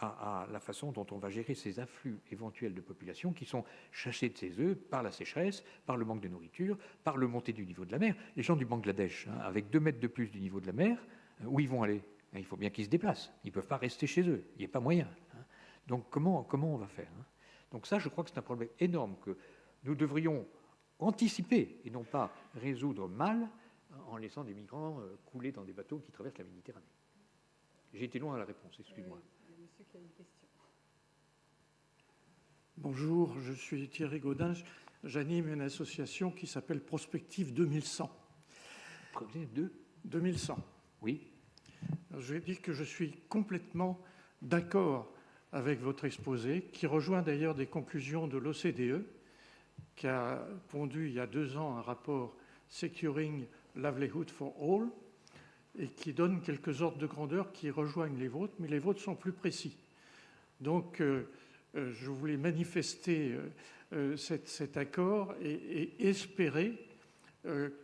à la façon dont on va gérer ces afflux éventuels de population qui sont chassés de ces œufs par la sécheresse, par le manque de nourriture, par le montée du niveau de la mer. Les gens du Bangladesh, hein, avec 2 mètres de plus du niveau de la mer, où ils vont aller? Il faut bien qu'ils se déplacent. Ils ne peuvent pas rester chez eux. Il n'y a pas moyen. Hein. Donc comment on va faire, hein? Donc ça, je crois que c'est un problème énorme que nous devrions anticiper et non pas résoudre mal en laissant des migrants couler dans des bateaux qui traversent la Méditerranée. J'ai été loin à la réponse, excuse-moi. Monsieur qui a une question. Bonjour, je suis Thierry Gaudin. J'anime une association qui s'appelle Prospective 2100. 2100. Oui. Alors, je vais dire que je suis complètement d'accord avec votre exposé, qui rejoint d'ailleurs des conclusions de l'OCDE, qui a pondu il y a 2 ans un rapport Securing Livelihood for All, et qui donne quelques ordres de grandeur qui rejoignent les vôtres, mais les vôtres sont plus précis. Donc, je voulais manifester cet accord et espérer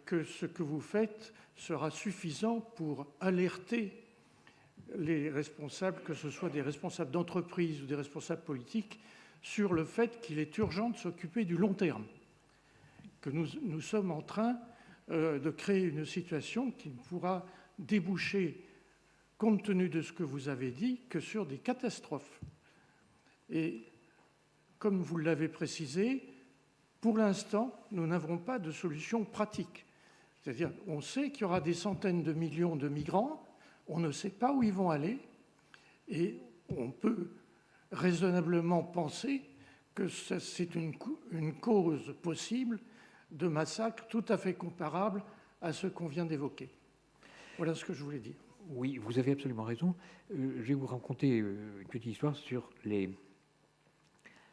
que ce que vous faites sera suffisant pour alerter les responsables, que ce soit des responsables d'entreprise ou des responsables politiques, sur le fait qu'il est urgent de s'occuper du long terme, que nous sommes en train de créer une situation qui ne pourra déboucher, compte tenu de ce que vous avez dit, que sur des catastrophes. Et comme vous l'avez précisé, pour l'instant, nous n'avons pas de solution pratique. C'est-à-dire, on sait qu'il y aura des centaines de millions de migrants, on ne sait pas où ils vont aller, et on peut raisonnablement penser que c'est une cause possible de massacres tout à fait comparables à ce qu'on vient d'évoquer. Voilà ce que je voulais dire. Oui, vous avez absolument raison. Je vais vous raconter une petite histoire sur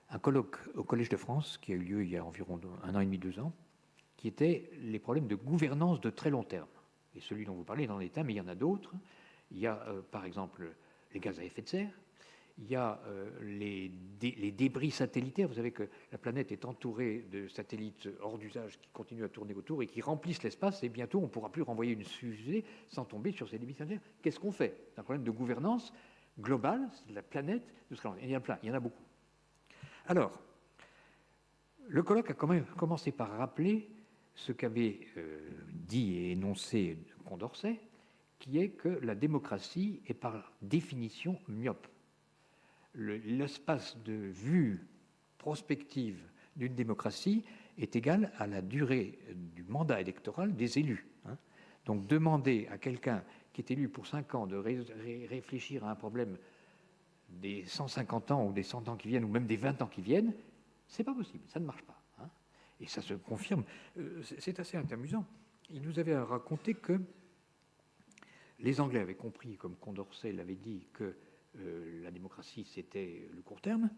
un colloque au Collège de France qui a eu lieu il y a environ 1 an et demi, 2 ans, qui était les problèmes de gouvernance de très long terme. Et celui dont vous parlez est dans l'État, mais il y en a d'autres. Il y a, par exemple, les gaz à effet de serre. Il y a les débris satellitaires. Vous savez que la planète est entourée de satellites hors d'usage qui continuent à tourner autour et qui remplissent l'espace. Et bientôt, on ne pourra plus renvoyer une fusée sans tomber sur ces débris satellitaires. Qu'est-ce qu'on fait? C'est un problème de gouvernance globale de la planète. Il y en a plein, il y en a beaucoup. Alors, le colloque a quand même commencé par rappeler ce qu'avait dit et énoncé Condorcet, qui est que la démocratie est par définition myope. L'espace de vue prospective d'une démocratie est égal à la durée du mandat électoral des élus. Donc demander à quelqu'un qui est élu pour 5 ans de réfléchir à un problème des 150 ans ou des 100 ans qui viennent, ou même des 20 ans qui viennent, c'est pas possible, ça ne marche pas. Et ça se confirme. C'est assez amusant. Il nous avait raconté que les Anglais avaient compris, comme Condorcet l'avait dit, que la démocratie, c'était le court terme.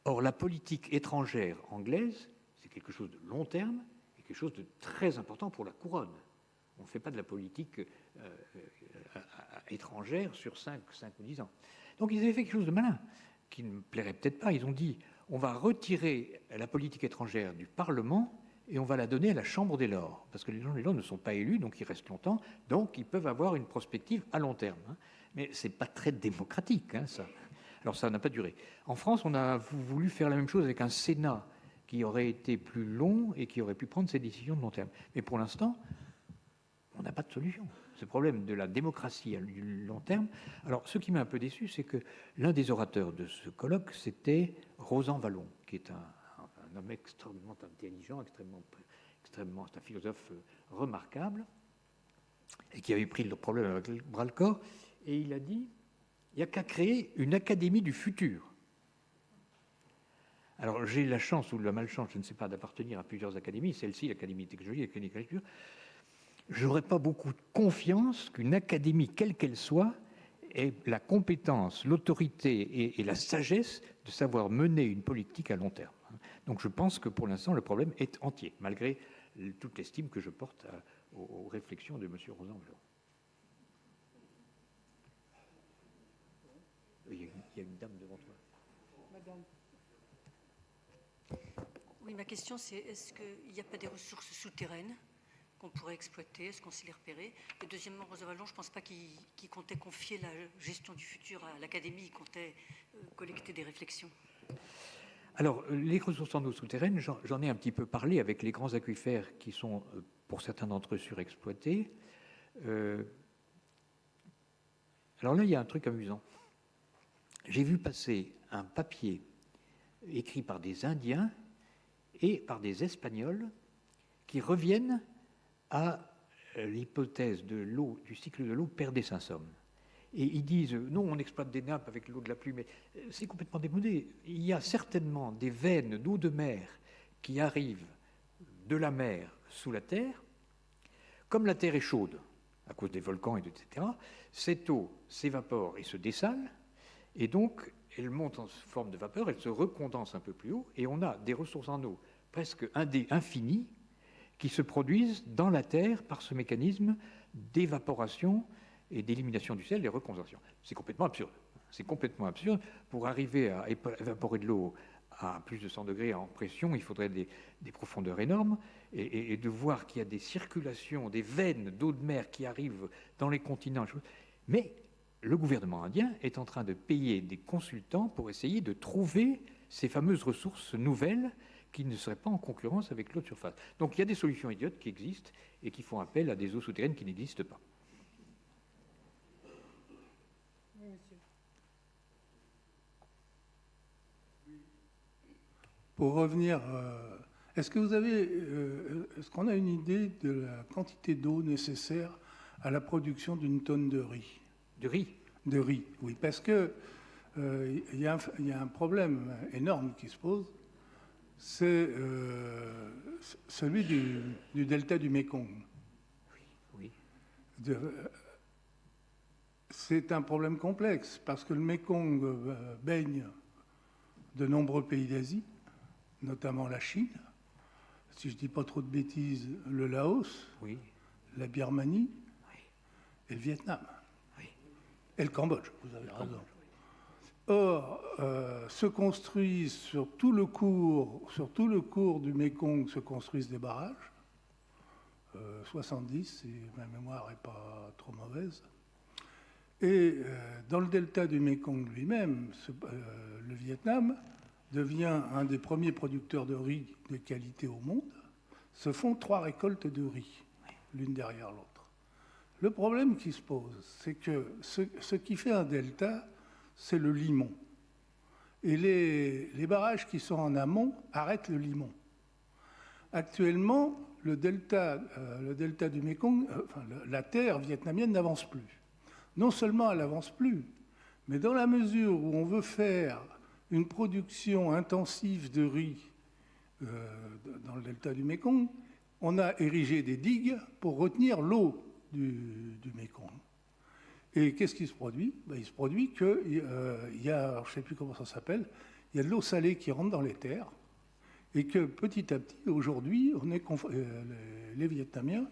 Or, la politique étrangère anglaise, c'est quelque chose de long terme et quelque chose de très important pour la couronne. On ne fait pas de la politique étrangère sur 5 ou 10 ans. Donc, ils avaient fait quelque chose de malin, qui ne me plairait peut-être pas. Ils ont dit, on va retirer la politique étrangère du Parlement et on va la donner à la Chambre des Lords, parce que les gens des Lords ne sont pas élus, donc ils restent longtemps, donc ils peuvent avoir une prospective à long terme. Mais ce n'est pas très démocratique, ça. Alors ça n'a pas duré. En France, on a voulu faire la même chose avec un Sénat qui aurait été plus long et qui aurait pu prendre ces décisions de long terme. Mais pour l'instant, on n'a pas de solution. Ce problème de la démocratie à long terme. Alors, ce qui m'a un peu déçu, c'est que l'un des orateurs de ce colloque, c'était Rosan Vallon, qui est un homme extrêmement intelligent, extrêmement, c'est un philosophe remarquable, et qui avait pris le problème avec le bras-le-corps. Et il a dit, il n'y a qu'à créer une académie du futur. Alors, j'ai la chance ou la malchance, je ne sais pas, d'appartenir à plusieurs académies, celle-ci, l'Académie de technologie, l'Académie de culture. Je n'aurais pas beaucoup de confiance qu'une académie, quelle qu'elle soit, ait la compétence, l'autorité et la sagesse de savoir mener une politique à long terme. Donc, je pense que pour l'instant, le problème est entier, malgré toute l'estime que je porte aux réflexions de M. Rosan Vallon. Il y a une dame devant toi. Madame. Oui, ma question c'est, est-ce qu'il n'y a pas des ressources souterraines qu'on pourrait exploiter? Est-ce qu'on sait les repérer? Et deuxièmement, Rosan Vallon, je ne pense pas qu'il comptait confier la gestion du futur à l'Académie, il comptait collecter des réflexions. Alors, les ressources en eau souterraine, j'en ai un petit peu parlé avec les grands aquifères qui sont, pour certains d'entre eux, surexploités. Alors là, il y a un truc amusant. J'ai vu passer un papier écrit par des Indiens et par des Espagnols qui reviennent à l'hypothèse de l'eau, du cycle de l'eau per descensum. Et ils disent, non, on exploite des nappes avec l'eau de la pluie, mais c'est complètement démodé. Il y a certainement des veines d'eau de mer qui arrivent de la mer sous la terre. Comme la terre est chaude, à cause des volcans, etc., cette eau s'évapore et se dessale, et donc elle monte en forme de vapeur, elle se recondense un peu plus haut, et on a des ressources en eau presque infinies qui se produisent dans la Terre par ce mécanisme d'évaporation et d'élimination du sel, des recondensations. C'est complètement absurde. C'est complètement absurde. Pour arriver à évaporer de l'eau à plus de 100 degrés en pression, il faudrait des profondeurs énormes. Et de voir qu'il y a des circulations, des veines d'eau de mer qui arrivent dans les continents. Mais le gouvernement indien est en train de payer des consultants pour essayer de trouver ces fameuses ressources nouvelles qui ne seraient pas en concurrence avec l'eau de surface. Donc il y a des solutions idiotes qui existent et qui font appel à des eaux souterraines qui n'existent pas. Oui, monsieur. Pour revenir, est-ce qu'on a une idée de la quantité d'eau nécessaire à la production d'une tonne de riz? De riz? De riz, oui, parce que il y a un problème énorme qui se pose, c'est celui du delta du Mékong. Oui. C'est un problème complexe, parce que le Mékong baigne de nombreux pays d'Asie, notamment la Chine, si je ne dis pas trop de bêtises, le Laos, oui, la Birmanie, oui, et le Vietnam, oui, et le Cambodge, vous avez raison. Or, se construisent sur tout le cours du Mékong, se construisent des barrages, 70, si ma mémoire n'est pas trop mauvaise. Et dans le delta du Mékong lui-même, le Vietnam devient un des premiers producteurs de riz de qualité au monde. Se font 3 récoltes de riz, l'une derrière l'autre. Le problème qui se pose, c'est que ce qui fait un delta, c'est le limon. Et les barrages qui sont en amont arrêtent le limon. Actuellement, le delta du Mékong, la terre vietnamienne n'avance plus. Non seulement elle n'avance plus, mais dans la mesure où on veut faire une production intensive de riz dans le delta du Mékong, on a érigé des digues pour retenir l'eau du Mékong. Et qu'est-ce qui se produit? Il se produit qu'il y a, alors je ne sais plus comment ça s'appelle, il y a de l'eau salée qui rentre dans les terres, et que petit à petit, aujourd'hui, les Vietnamiens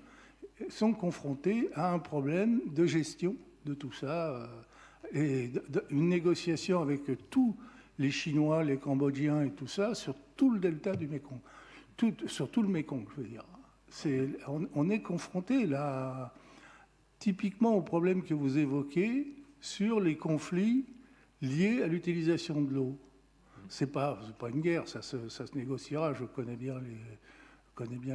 sont confrontés à un problème de gestion de tout ça, et une négociation avec tous les Chinois, les Cambodgiens et tout ça, sur tout le delta du Mékong, sur tout le Mékong, je veux dire. On est confronté là, typiquement au problème que vous évoquez sur les conflits liés à l'utilisation de l'eau. C'est pas une guerre, ça se négociera, je connais bien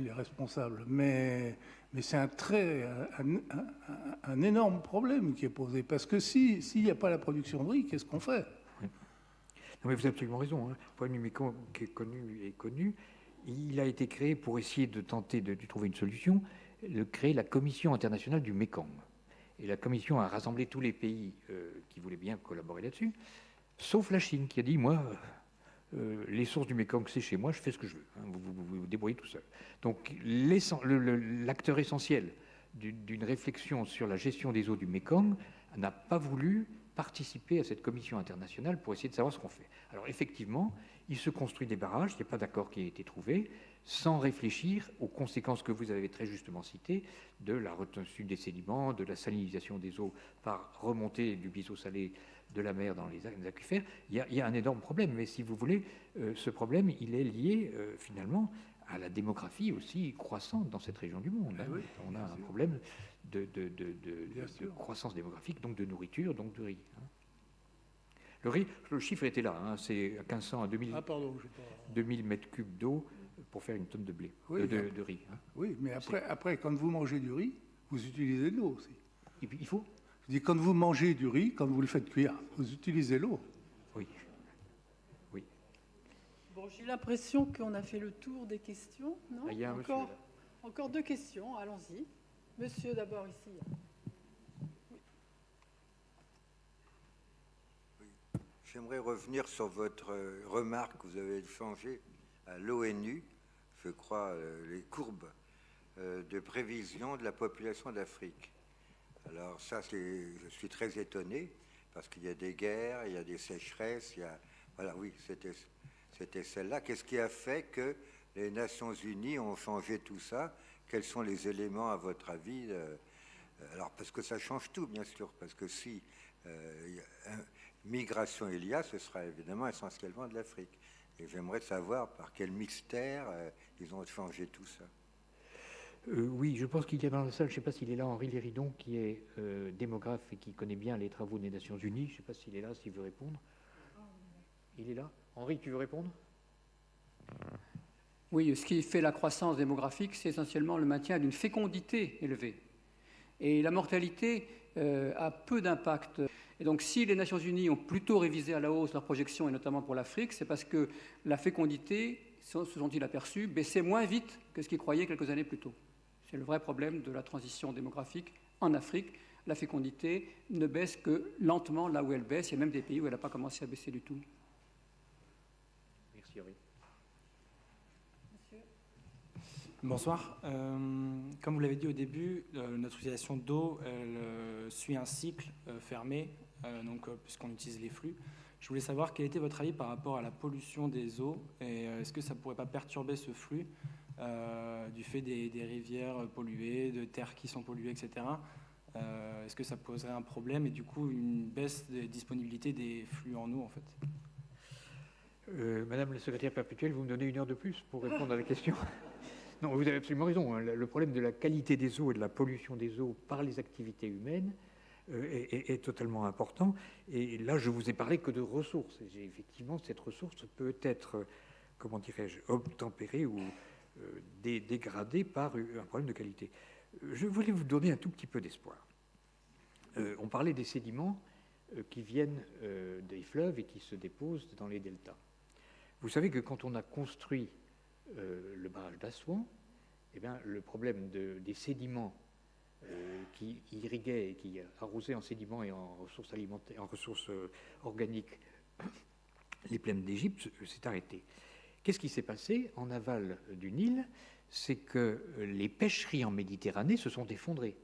les responsables, mais c'est un énorme problème qui est posé, parce que s'il n'y a pas la production de riz, qu'est-ce qu'on fait? Non, mais vous avez absolument raison. Hein. Le problème du Mékong qui est connu. Il a été créé pour essayer de tenter de trouver une solution, de créer la Commission internationale du Mékong. Et la Commission a rassemblé tous les pays qui voulaient bien collaborer là-dessus, sauf la Chine, qui a dit, moi, les sources du Mékong, c'est chez moi, je fais ce que je veux. Hein, vous débrouillez tout seul. Donc, l'acteur essentiel d'une réflexion sur la gestion des eaux du Mékong n'a pas voulu participer à cette commission internationale pour essayer de savoir ce qu'on fait. Alors effectivement, il se construit des barrages, il n'y a pas d'accord qui a été trouvé, sans réfléchir aux conséquences que vous avez très justement citées de la retenue des sédiments, de la salinisation des eaux par remontée du biseau salé de la mer dans les aquifères. Il y a un énorme problème, mais si vous voulez, ce problème, il est lié finalement à la démographie aussi croissante dans cette région du monde. Hein. Oui, on a un problème de croissance démographique, donc de nourriture, donc de riz. Hein. Le riz, le chiffre était là, hein, c'est 1500 à 2000 mètres cubes d'eau pour faire une tonne de blé, oui, de riz. Hein. Oui, mais après, quand vous mangez du riz, vous utilisez de l'eau aussi. Et puis, il faut. Je dis, quand vous mangez du riz, quand vous le faites cuire, vous utilisez l'eau. Oui. Oui. Bon, j'ai l'impression qu'on a fait le tour des questions, non? Il y a encore 2 questions, allons-y. Monsieur, d'abord, ici. Oui. J'aimerais revenir sur votre remarque que vous avez changée à l'ONU, je crois, les courbes de prévision de la population d'Afrique. Alors ça, je suis très étonné, parce qu'il y a des guerres, il y a des sécheresses, voilà, oui, c'était celle-là. Qu'est-ce qui a fait que les Nations Unies ont changé tout ça? Quels sont les éléments, à votre avis? Alors, parce que ça change tout, bien sûr, parce que si migration il y a, ce sera évidemment essentiellement de l'Afrique. Et j'aimerais savoir par quel mystère ils ont changé tout ça. Oui, je pense qu'il y a dans la salle, je ne sais pas s'il est là, Henri Léridon, qui est démographe et qui connaît bien les travaux des Nations Unies. Je ne sais pas s'il est là, s'il veut répondre. Il est là. Henri, tu veux répondre? Oui, ce qui fait la croissance démographique, c'est essentiellement le maintien d'une fécondité élevée. Et la mortalité a peu d'impact. Et donc, si les Nations Unies ont plutôt révisé à la hausse leurs projections, et notamment pour l'Afrique, c'est parce que la fécondité, se sont-ils aperçus, baissait moins vite que ce qu'ils croyaient quelques années plus tôt. C'est le vrai problème de la transition démographique en Afrique. La fécondité ne baisse que lentement là où elle baisse. Il y a même des pays où elle n'a pas commencé à baisser du tout. Merci, Henri. Bonsoir. Comme vous l'avez dit au début, notre utilisation d'eau suit un cycle fermé, puisqu'on utilise les flux. Je voulais savoir quel était votre avis par rapport à la pollution des eaux et est-ce que ça ne pourrait pas perturber ce flux du fait des rivières polluées, de terres qui sont polluées, etc. Est-ce que ça poserait un problème et du coup une baisse de disponibilité des flux en eau en fait? Madame la secrétaire perpétuelle, vous me donnez 1 heure de plus pour répondre à la question. Non, vous avez absolument raison. Hein. Le problème de la qualité des eaux et de la pollution des eaux par les activités humaines est totalement important. Et là, je vous ai parlé que de ressources. Et effectivement, cette ressource peut être, comment dirais-je, obtempérée ou dégradée par un problème de qualité. Je voulais vous donner un tout petit peu d'espoir. On parlait des sédiments qui viennent des fleuves et qui se déposent dans les deltas. Vous savez que quand on a construit le barrage d'Assouan, eh bien, le problème des sédiments qui irriguaient et qui arrosaient en sédiments et en ressources alimentaires, en ressources organiques les plaines d'Égypte s'est arrêté. Qu'est-ce qui s'est passé en aval du Nil? C'est que les pêcheries en Méditerranée se sont effondrées,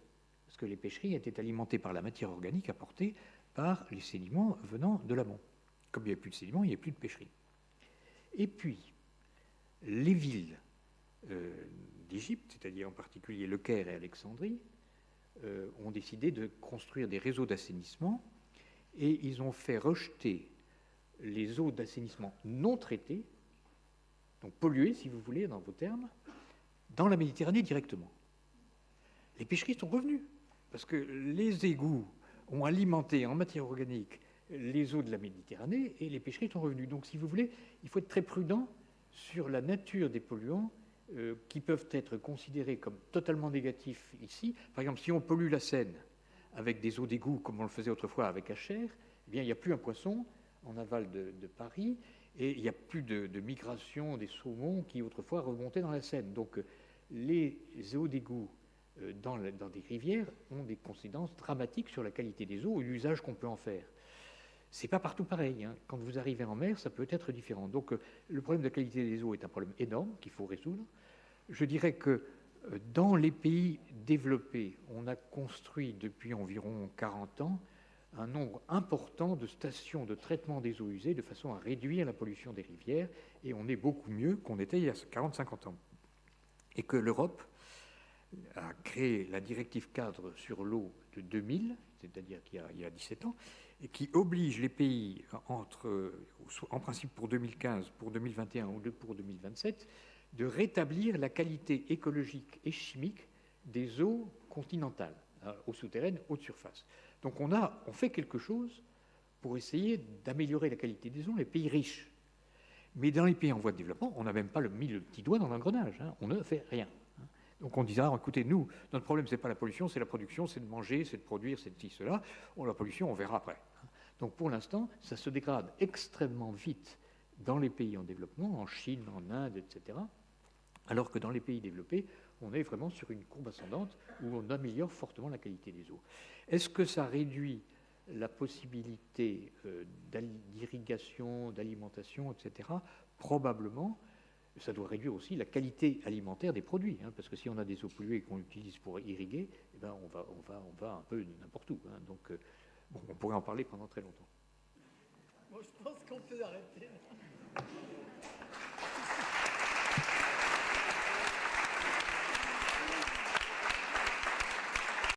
parce que les pêcheries étaient alimentées par la matière organique apportée par les sédiments venant de l'amont. Comme il n'y avait plus de sédiments, il n'y avait plus de pêcherie. Et puis, les villes d'Égypte, c'est-à-dire en particulier Le Caire et Alexandrie, ont décidé de construire des réseaux d'assainissement et ils ont fait rejeter les eaux d'assainissement non traitées, donc polluées, si vous voulez, dans vos termes, dans la Méditerranée directement. Les pêcheries sont revenues, parce que les égouts ont alimenté en matière organique les eaux de la Méditerranée et les pêcheries sont revenues. Donc, si vous voulez, il faut être très prudent sur la nature des polluants qui peuvent être considérés comme totalement négatifs ici. Par exemple, si on pollue la Seine avec des eaux d'égout, comme on le faisait autrefois avec Achères, eh bien, il n'y a plus un poisson en aval de Paris et il n'y a plus de migration des saumons qui autrefois remontaient dans la Seine. Donc, les eaux d'égout dans des rivières ont des conséquences dramatiques sur la qualité des eaux et l'usage qu'on peut en faire. C'est pas partout pareil. Hein. Quand vous arrivez en mer, ça peut être différent. Donc, le problème de la qualité des eaux est un problème énorme qu'il faut résoudre. Je dirais que dans les pays développés, on a construit depuis environ 40 ans un nombre important de stations de traitement des eaux usées de façon à réduire la pollution des rivières et on est beaucoup mieux qu'on était il y a 40-50 ans. Et que l'Europe a créé la directive cadre sur l'eau de 2000, c'est-à-dire qu'il y a 17 ans, et qui oblige les pays, en principe pour 2015, pour 2021 ou pour 2027, de rétablir la qualité écologique et chimique des eaux continentales, eaux souterraines, eaux de surface. Donc on fait quelque chose pour essayer d'améliorer la qualité des eaux, les pays riches. Mais dans les pays en voie de développement, on n'a même pas mis le petit doigt dans l'engrenage, hein. On ne fait rien. Donc on disait, écoutez, nous, notre problème, ce n'est pas la pollution, c'est la production, c'est de manger, c'est de produire, c'est de ci, cela. La pollution, on verra après. Donc pour l'instant, ça se dégrade extrêmement vite dans les pays en développement, en Chine, en Inde, etc. Alors que dans les pays développés, on est vraiment sur une courbe ascendante où on améliore fortement la qualité des eaux. Est-ce que ça réduit la possibilité d'irrigation, d'alimentation, etc. Probablement. Ça doit réduire aussi la qualité alimentaire des produits, hein, parce que si on a des eaux polluées qu'on utilise pour irriguer, eh ben on va un peu n'importe où. Hein. Donc, on pourrait en parler pendant très longtemps. Bon, je pense qu'on peut arrêter.